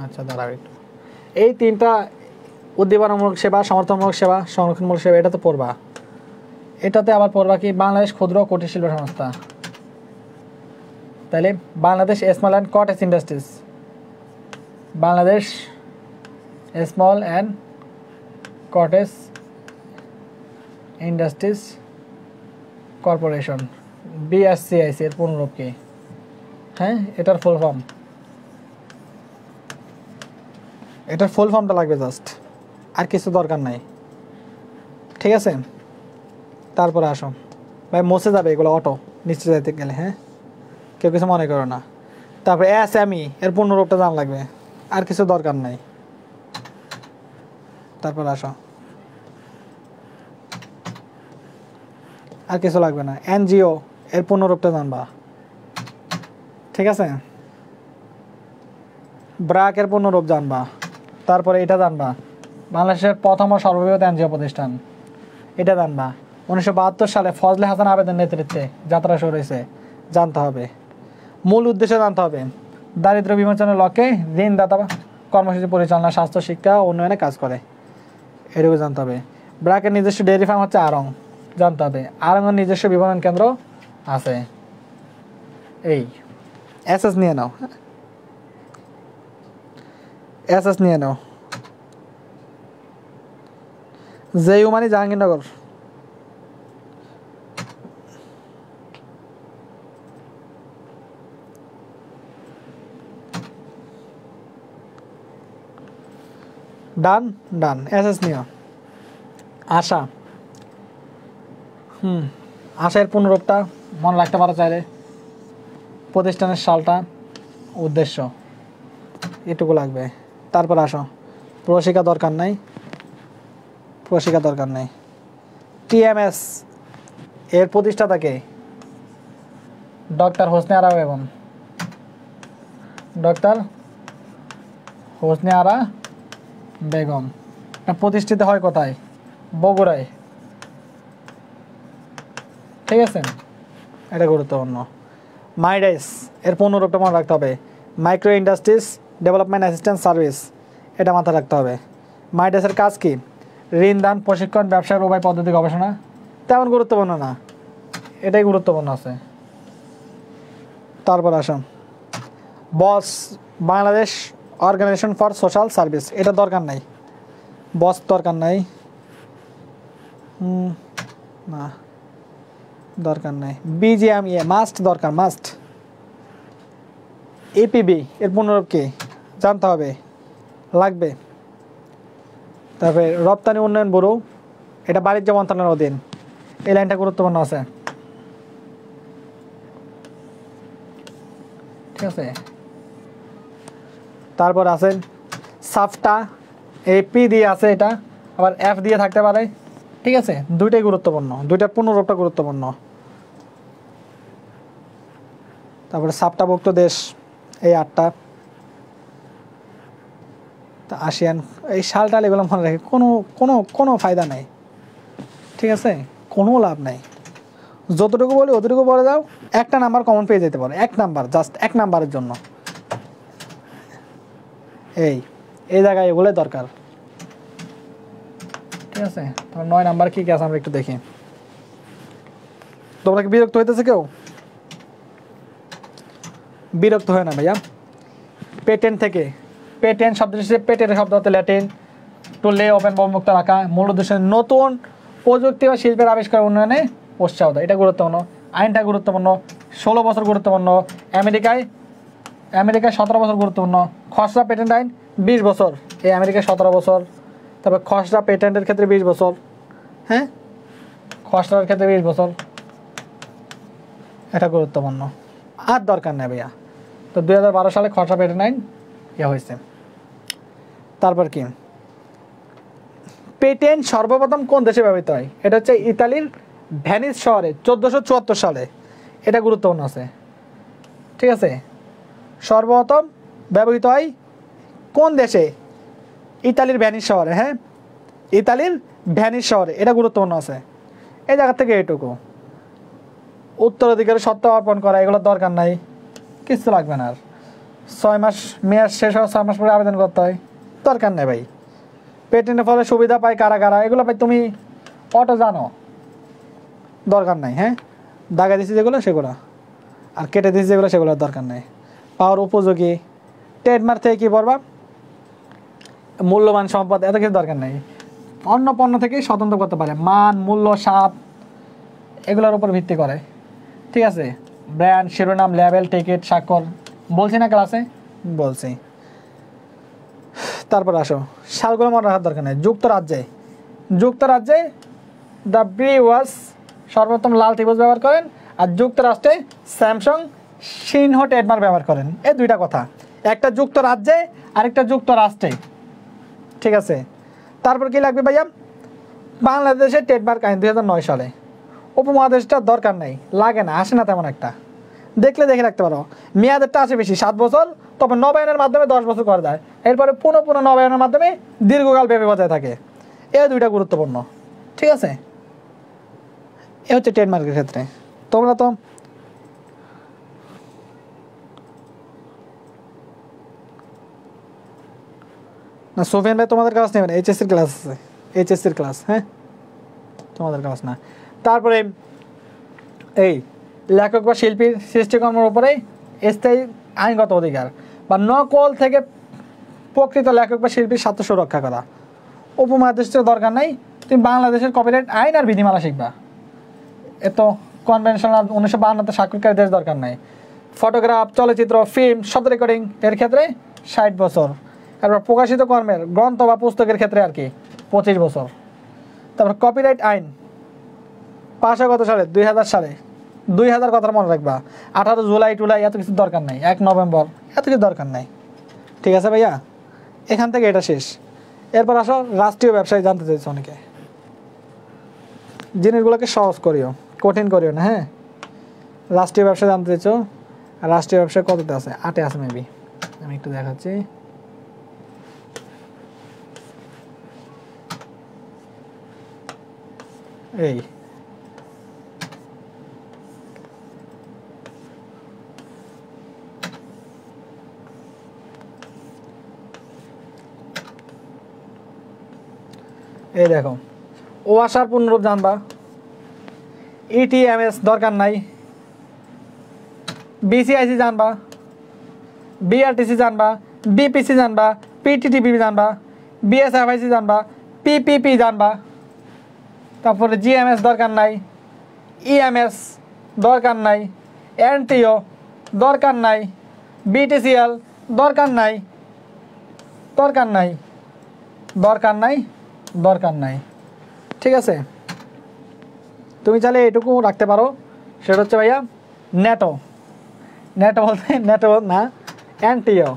আচ্ছা দাঁড়াও একটু, এই তিনটা উদ্দীপনামূলক সেবা, সমর্থনমূলক সেবা, সংরক্ষণমূলক সেবা, এটা তো পড়বা। এটাতে আবার পড়বা কি বাংলাদেশ ক্ষুদ্র ও কুটির শিল্প সংস্থা, তাহলে Bangladesh small and cottage industries, Bangladesh small and cottage industries corporation, বিএসসিআইসি এর পূর্ণরূপ কি? হ্যাঁ, এটার ফুল ফর্ম, এটার ফুল ফর্মটা লাগবে জাস্ট, আর কিছু দরকার নাই। ঠিক আছে, তারপরে আসো ভাই, মুছে যাবে এগুলো অটো নিচে যাইতে গেলে। হ্যাঁ, কেউ কিছু মনে করো না। তারপরে এসএমই এর পূর্ণরূপটা জানা লাগবে, আর কিছু দরকার নাই। তারপর আসো, আর কিছু লাগবে না। এনজিও এর পূর্ণরূপটা জানবা, ঠিক আছে? ব্রাক এর পূর্ণরূপ জানবা। তারপরে এটা জানবা, বাংলাদেশের প্রথম ও সর্ববৃহৎ এনজিও প্রতিষ্ঠান, এটা জানবা। 1972 সালে ফজলে হাসান আবেদের নেতৃত্বে যাত্রা শুরু হয়েছে, জানতে হবে। মূল উদ্দেশ্য জানতে হবে, দারিদ্র বিমোচনের লক্ষ্যে ঋণদাতা কর্মসূচি পরিচালনা, স্বাস্থ্য, শিক্ষা ও উন্নয়নে কাজ করে, এটুকু জানতে হবে। ব্রাকের নিজস্ব ডেয়ারি ফার্ম হচ্ছে আড়ং, জানতে হবে। আড়ংয়ের নিজস্ব বিপণন কেন্দ্র আছে। এই এসএস নিয়ে নাও, এসএস নিয়ে নাও। জেইউ মানে জাহাঙ্গীরনগর, ডান ডান, এসএস নিও। আশা, আশার পূর্ণরূপটা মনে রাখতে পারো চাইলে, প্রতিষ্ঠানের সালটা, উদ্দেশ্য, এটুকু লাগবে। তারপর আসো, প্রশিক্ষা দরকার নাই, প্রশিক্ষা দরকার নাই। টিএমএস এর প্রতিষ্ঠাতাকে ডক্টর হোসনে আরা বেগম, ডক্টর হোসনে আরা বেগম। প্রতিষ্ঠিত হয় কোথায়? বগুড়ায়, ঠিক আছে? এটা গুরুত্বপূর্ণ। মাইডাইস এর পূর্ণরূপটা মনে রাখতে হবে, micro industries development assistance service, এটা মাথায় রাখতে হবে। মাইডাইসের কাজ কি? ঋণ দান, প্রশিক্ষণ, ব্যবসার উভয় পদ্ধতি গবেষণা, তেমন গুরুত্বপূর্ণ না, এটাই গুরুত্বপূর্ণ আছে। তারপর আসুন, BOSS Bangladesh organisation for social service, এটা দরকার নাই, বস দরকার নাই, না দরকার নাই। বিজিএমইএ মাস্ট দরকার, মাস্ট। এপিবি এর পূর্ণরূপ কি জানতে হবে, লাগবে। তারপরে রপ্তানি উন্নয়ন ব্যুরো, এটা বাণিজ্য মন্ত্রণালয়ের অধীন, এই লাইনটা গুরুত্বপূর্ণ আছে, ঠিক আছে? তারপর আছে সাফটা, এপি দিয়ে আছে, এটা আবার এফ দিয়ে থাকতে পারে, ঠিক আছে? দুইটাই গুরুত্বপূর্ণ, দুইটার পূর্ণরূপটা গুরুত্বপূর্ণ। তারপরে সাফটাভুক্ত দেশ এই 8টা, আসিয়ান, এই সালটাল এগুলো মনে রাখে কোনো কোনো কোনো ফায়দা নেই, ঠিক আছে? কোনো লাভ নাই। যতটুকু বলি অতটুকু বলে দাও, একটা নাম্বার কমন পেয়ে যেতে পারো, এক নাম্বার, জাস্ট এক নাম্বারের জন্য। এই জায়গায় এগুলোই দরকার, ঠিক আছে? তোমার 9 নাম্বার কী কী আছে আমরা একটু দেখি। তোমরা কি বিরক্ত হইতেছে কেউ? বিরক্ত হয় না ভাইয়া। পেটেন্ট থেকে, পেটেন্ট শব্দ হিসেবে পেটেন্টের শব্দ হতে ল্যাটিন টু লে ওপেন বা উন্মুক্ত রাখা, মূল উদ্দেশ্য নতুন প্রযুক্তি বা শিল্পের আবিষ্কার উন্নয়নে উৎসাহ দেয়। এটা গুরুত্বপূর্ণ। আইনটা গুরুত্বপূর্ণ। 16 বছর গুরুত্বপূর্ণ। আমেরিকায় 17 বছর গুরুত্বপূর্ণ। খসড়া পেটেন্ট আইন 20 বছর, এই আমেরিকায় 17 বছর। তারপর খসড়া পেটেন্টের ক্ষেত্রে 20 বছর, হ্যাঁ খসড়ার ক্ষেত্রে 20 বছর, এটা গুরুত্বপূর্ণ। আর দরকার নেই ভাইয়া। তো 2012 সালে খসড়া পেটেন্ট আইন ইয়ে হয়েছে। তারপর কি, পেটেন্ট সর্বপ্রথম কোন দেশে ব্যবহৃত হয়? এটা হচ্ছে ইতালির ভেনিস শহরে 1474 সালে। এটা গুরুত্বপূর্ণ আছে, ঠিক আছে। সর্বপ্রথম ব্যবহৃত হয় কোন দেশে? ইতালির ভেনিস শহরে, হ্যাঁ ইতালির ভেনিস শহরে, এটা গুরুত্বপূর্ণ আছে। এই জায়গা থেকে এটুকু। উত্তরাধিকারের সত্ত্ব অর্পণ করা, এগুলোর দরকার নাই, কিছু লাগবে না। আর 6 মাস মেয়াদ শেষ হওয়ার 6 মাস পরে আবেদন করতে হয়, দরকার নেই ভাই। পেটেন্টের ফলে সুবিধা পায় কারা কারা, এগুলো ভাই তুমি অটো জানো, দরকার নাই। হ্যাঁ দাগা দিচ্ছি যেগুলো সেগুলো, আর কেটে দিচ্ছি যেগুলো সেগুলোর দরকার নেই। পাওয়ার উপযোগী, ট্রেডমার্ক থেকে কী পড়বা? মূল্যবান সম্পদ, এত কিছু দরকার নেই। অন্য পণ্য থেকেই স্বতন্ত্র করতে পারে, মান, মূল্য, স্বাদ এগুলোর উপর ভিত্তি করে, ঠিক আছে। ব্র্যান্ড, শিরোনাম, লেবেল, টিকিট, স্বাক্ষর, বলছি না ক্লাসে? বলছি। তারপর আসো, সালগুলো মনে রাখার দরকার নেই। যুক্তরাজ্যে দ্য ব্রিওয়ার্স সর্বপ্রথম লাল ত্রিভুজ ব্যবহার করেন, আর যুক্তরাষ্ট্রে স্যামসাং সিনহো ট্রেডমার্ক ব্যবহার করেন। এই দুইটা কথা, একটা যুক্তরাজ্যে আরেকটা যুক্তরাষ্ট্রে, ঠিক আছে। তারপর কি লাগবে ভাইয়া? বাংলাদেশের ট্রেডমার্ক আইন 2009 সালে। উপমহাদেশটার দরকার নেই, লাগে না, আসে না তেমন একটা, দেখলে দেখে রাখতে পারো। মেয়াদেরটা আছে বেশি 7 বছর, তবে নবায়নের মাধ্যমে 10 বছর করা যায়। এরপরে পুনঃ নবায়নের মাধ্যমে দীর্ঘকাল ব্যাপী বজায় থাকে। এই দুইটা গুরুত্বপূর্ণ, ঠিক আছে। এ হচ্ছে ট্রেডমার্কের ক্ষেত্রে। তোমরা তো না, সোফিয়ান ভাই তোমাদের ক্লাস নেবেন, এইচএসসির ক্লাস আছে, এইচএসসির ক্লাস, হ্যাঁ তোমাদের ক্লাস না। তারপরে এই লেখক বা শিল্পীর সৃষ্টিকর্মের উপরে স্থায়ী আইনগত অধিকার বা নকল থেকে প্রকৃত লেখক বা শিল্পীর স্বার্থ সুরক্ষা করা। উপমহাদেশের দরকার নাই, তুমি বাংলাদেশের কপিরাইট আইন আর বিধিমালা শিখবা। এত কনভেনশনাল 1952 স্বাক্ষরকারী দেশ দরকার নাই। ফটোগ্রাফ, চলচ্চিত্র, ফিল্ম, শব্দ রেকর্ডিং এর ক্ষেত্রে 60 বছর। তারপর প্রকাশিত কর্মের গ্রন্থ বা পুস্তকের ক্ষেত্রে আর কি 25 বছর। তারপর কপিরাইট আইন পাশ হয় কত সালে? 2000 সালে। 2000 কথা মনে রাখবা। 18 জুলাই টুলাই এত কিছু দরকার নাই, 1 নভেম্বর এত কিছু দরকার নাই, ঠিক আছে ভাইয়া। এখান থেকে এটা শেষ। এরপর আসো রাষ্ট্রীয় ব্যবসায় জানতে চাইছো অনেকে। জিনিসগুলোকে সহজ করিও, কঠিন করিও না, হ্যাঁ। রাষ্ট্রীয় ব্যবসা জানতে চাইছো, রাষ্ট্রীয় ব্যবসায় কততে আছে? 8-এ আছে মেবি, আমি একটু দেখাচ্ছি। এই এই দেখো, ও আসার পুনরূপ জানবা। ইটিএমএস দরকার নাই। বিসিআইসি জানবা, বিআরটিসি জানবা, বিপিসি জানবা, পিটিটিপি জানবা, বিএসএফআইসি জানবা, পিপিপি জানবা। তারপরে জিএমএস দরকার নাই, ইএমএস দরকার নাই, এনটিও দরকার নাই, বিটিসিএল দরকার নাই, দরকার নাই, দরকার নাই, দরকার নাই, ঠিক আছে। তুমি চাইলে এটুকু রাখতে পারো, সেটা হচ্ছে ভাইয়া নেটো। নেটো বলতে নেটো না, এনটিও,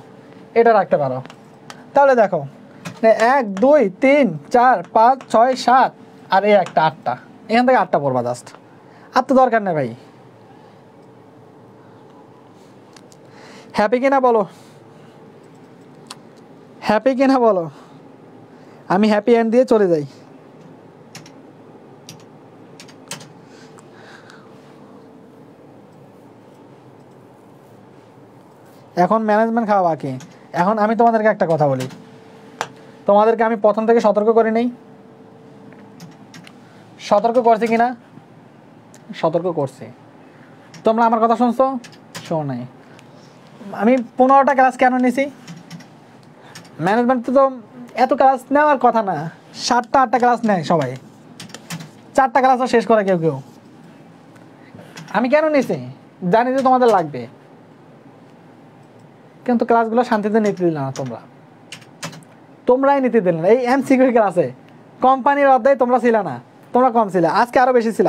এটা রাখতে পারো। তাহলে দেখো 1 2 3 4 5 6 7 আর এই একটা 8টা, এখান থেকে 8টা পড়বা জাস্ট। আর তো দরকার নেই ভাই। হ্যাপি কিনা বলো, হ্যাপি কিনা বলো। আমি হ্যাপি এন্ড দিয়ে চলে যাই। এখন ম্যানেজমেন্ট খাওয়া বাকি। এখন আমি তোমাদেরকে একটা কথা বলি, তোমাদেরকে আমি প্রথম থেকে সতর্ক করি নেই? সতর্ক করছি কিনা? সতর্ক করছি। তোমরা আমার কথা শুনছো? শোনো নাই। আমি 15টা ক্লাস কেন নিছি? ম্যানেজমেন্ট তো এত ক্লাস নেওয়ার কথা না, 7টা 8টা ক্লাস নেয় সবাই, 4টা ক্লাসও শেষ করে কেউ কেউ। আমি কেন নিছি? জানি যে তোমাদের লাগবে, কিন্তু ক্লাসগুলো শান্তিতে নিতে দিলে না, তোমরাই নিতে দিলে না। এই এমসিকিউ ক্লাসে কোম্পানির অধ্যায় তোমরা ছিল না, তোমরা কম ছিল, আজকে আরও বেশি ছিল।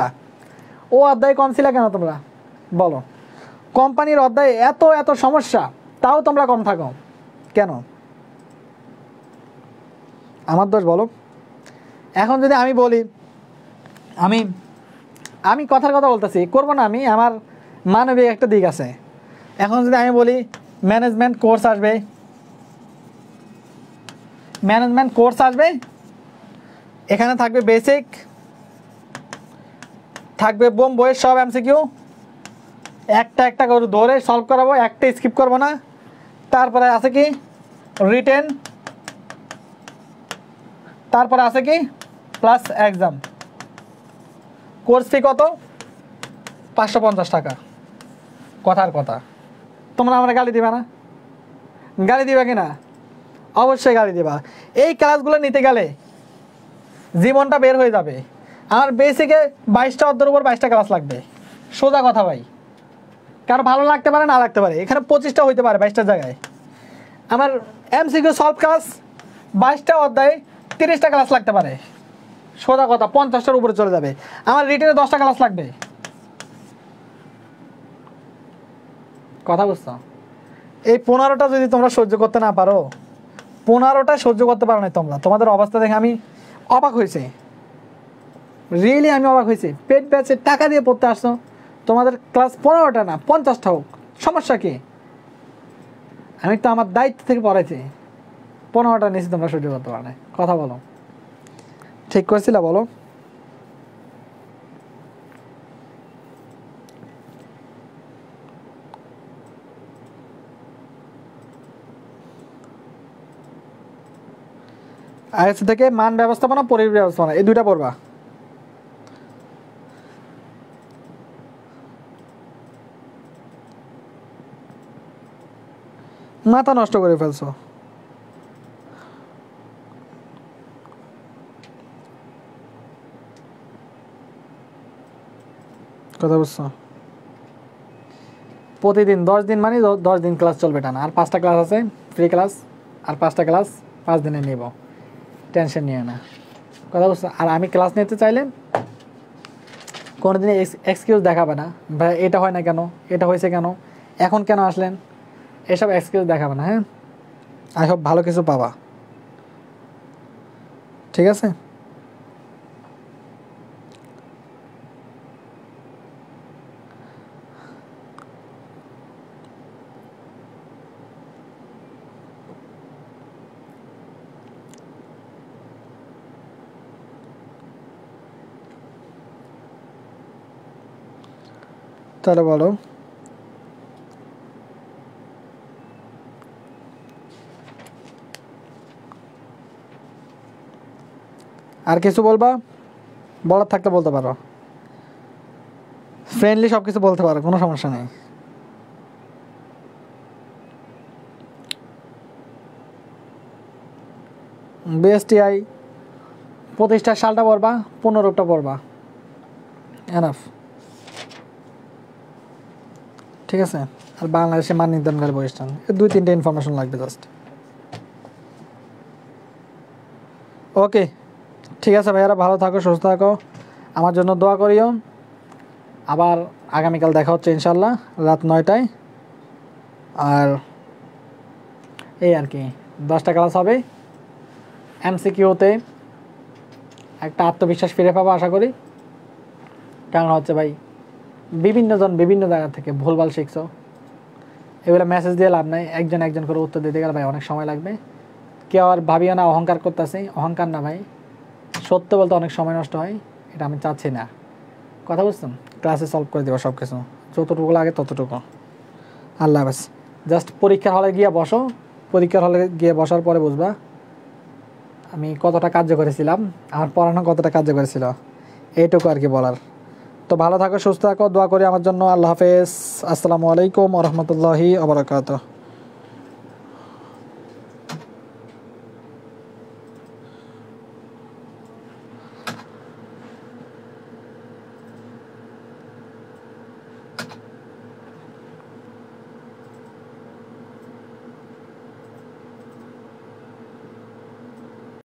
ও অধ্যায় কম ছিল কেন তোমরা বলো? কোম্পানির অধ্যায়ে এত এত সমস্যা, তাও তোমরা কম থাকো কেন? আমার দোষ বলো? এখন যদি আমি বলি, আমি কথার কথা বলতেছি, করবো না আমি, আমার মানবিক একটা দিক আছে। এখন যদি আমি বলি ম্যানেজমেন্ট কোর্স আসবে, এখানে থাকবে বেসিক, থাকবে বোম বইয়ের সব এমসিকিউ, একটা একটা করে ধরে সলভ করাবো, একটা স্কিপ করবো না। তারপরে আছে কি রিটেন, তারপরে আছে কি প্লাস এক্সাম। কোর্স ফি কত? 550 টাকা। কথার কথা, তোমরা আমরা গালি দিবা না? গালি দিবা কি না? অবশ্যই গালি দিবা। এই ক্লাসগুলো নিতে গেলে জীবনটা বের হয়ে যাবে। আমার বেসিকে 22টা অধ্যায়ের উপর 22টা ক্লাস লাগবে, সোজা কথা ভাই। কারো ভালো লাগতে পারে, না লাগতে পারে, এখানে 25টা হইতে পারে 22টার জায়গায়। আমার এমসিকিউ সলভ ক্লাস 22টা অধ্যায়ে 30টা ক্লাস লাগতে পারে, সোজা কথা 50টার উপরে চলে যাবে। আমার রিটেনে 10টা ক্লাস লাগবে। কথা বুঝছো? এই 15টা যদি তোমরা সহ্য করতে না পারো, 15টা সহ্য করতে পারো না তোমরা, তোমাদের অবস্থা দেখে আমি অবাক হয়েছি, রিয়েলি আমি অবাক হয়েছি। পেড ব্যাচে টাকা দিয়ে পড়তে আসছো, তোমাদের ক্লাস 15টা না 50টা হোক, সমস্যা কি? আমি তো আমার দায়িত্ব থেকে পড়াইছি, 15টা নিয়েছি, তোমরা সহ্য করতে পারো না। কথা বলো, ঠিক করছিল বলো? আইএসসি থেকে মান ব্যবস্থাপনা, পরিবেশ ব্যবস্থাপনা, এই দুইটা পড়বা। মাথা নষ্ট করে ফেলছো। কথা বুঝছো? প্রতিদিন 10 দিন মানে 10 দিন ক্লাস চলবে টানা, আর 5টা ক্লাস আছে ফ্রি ক্লাস, আর 5টা ক্লাস 5 দিনে নিব, টেনশন নিয়ে না। কথা বুঝছো? আর আমি ক্লাস নিতে চাইলে কোনোদিনই এক্সকিউজ দেখাবে না, ভাই এটা হয় না কেন, এটা হয়েছে কেন, এখন কেন আসলেন, এসব এক্সকিউজ দেখাবে না। হ্যাঁ, আই হোপ ভালো কিছু পাবা, ঠিক আছে? তাহলে বলো, আর কিছু বলবা? বলার থাকলে বলতে পারো, ফ্রেন্ডলি সব কিছু বলতে পারো, কোনো সমস্যা নেই। বিএসটিআই প্রতিষ্ঠার সালটা পড়বা, 15টা পড়বা, এনাফ, ঠিক আছে? আর বাংলাদেশে মান নির্ধারণকারী প্রতিষ্ঠান, 2-3টে ইনফরমেশন লাগবে জাস্ট। ওকে, ঠিক আছে ভাইয়ারা, ভালো থাকো, সুস্থ থাকো, আমার জন্য দোয়া করিও। আবার আগামীকাল দেখা হচ্ছে ইনশাল্লাহ রাত 9টায়। আর এই আর কি, 10টা ক্লাস হবে। এমসিকিউতে একটা আত্মবিশ্বাস ফিরে পাবো আশা করি, কারণ হচ্ছে ভাই বিভিন্নজন বিভিন্ন জায়গা থেকে ভুলভাল শিখছো, এগুলো মেসেজ দিয়ে লাভ নাই, একজন একজন করে উত্তর দিতে গেলে ভাই অনেক সময় লাগবে। কেউ আর ভাবিও না অহংকার করতেছে, অহংকার না ভাই, সত্য বলতে অনেক সময় নষ্ট হয়, এটা আমি চাচ্ছি না। কথা বুঝছেন? ক্লাসে সলভ করে দেবো সব কিছু, যতটুকু লাগে ততটুকু। আল্লাহ হাফেজ। জাস্ট পরীক্ষার হলে গিয়ে বসো, পরীক্ষার হলে গিয়ে বসার পরে বুঝবা আমি কতটা কার্যকরী ছিলাম, আমার পড়ানো কতটা কার্যকরী ছিল, এইটুকু আর কি বলার। তো ভালো থাকো, সুস্থ থাকো, দোয়া করি আমার জন্য। আল্লাহ হাফেজ। আসসালামু আলাইকুম ওয়া রাহমাতুল্লাহি ওয়া বারাকাতুহু।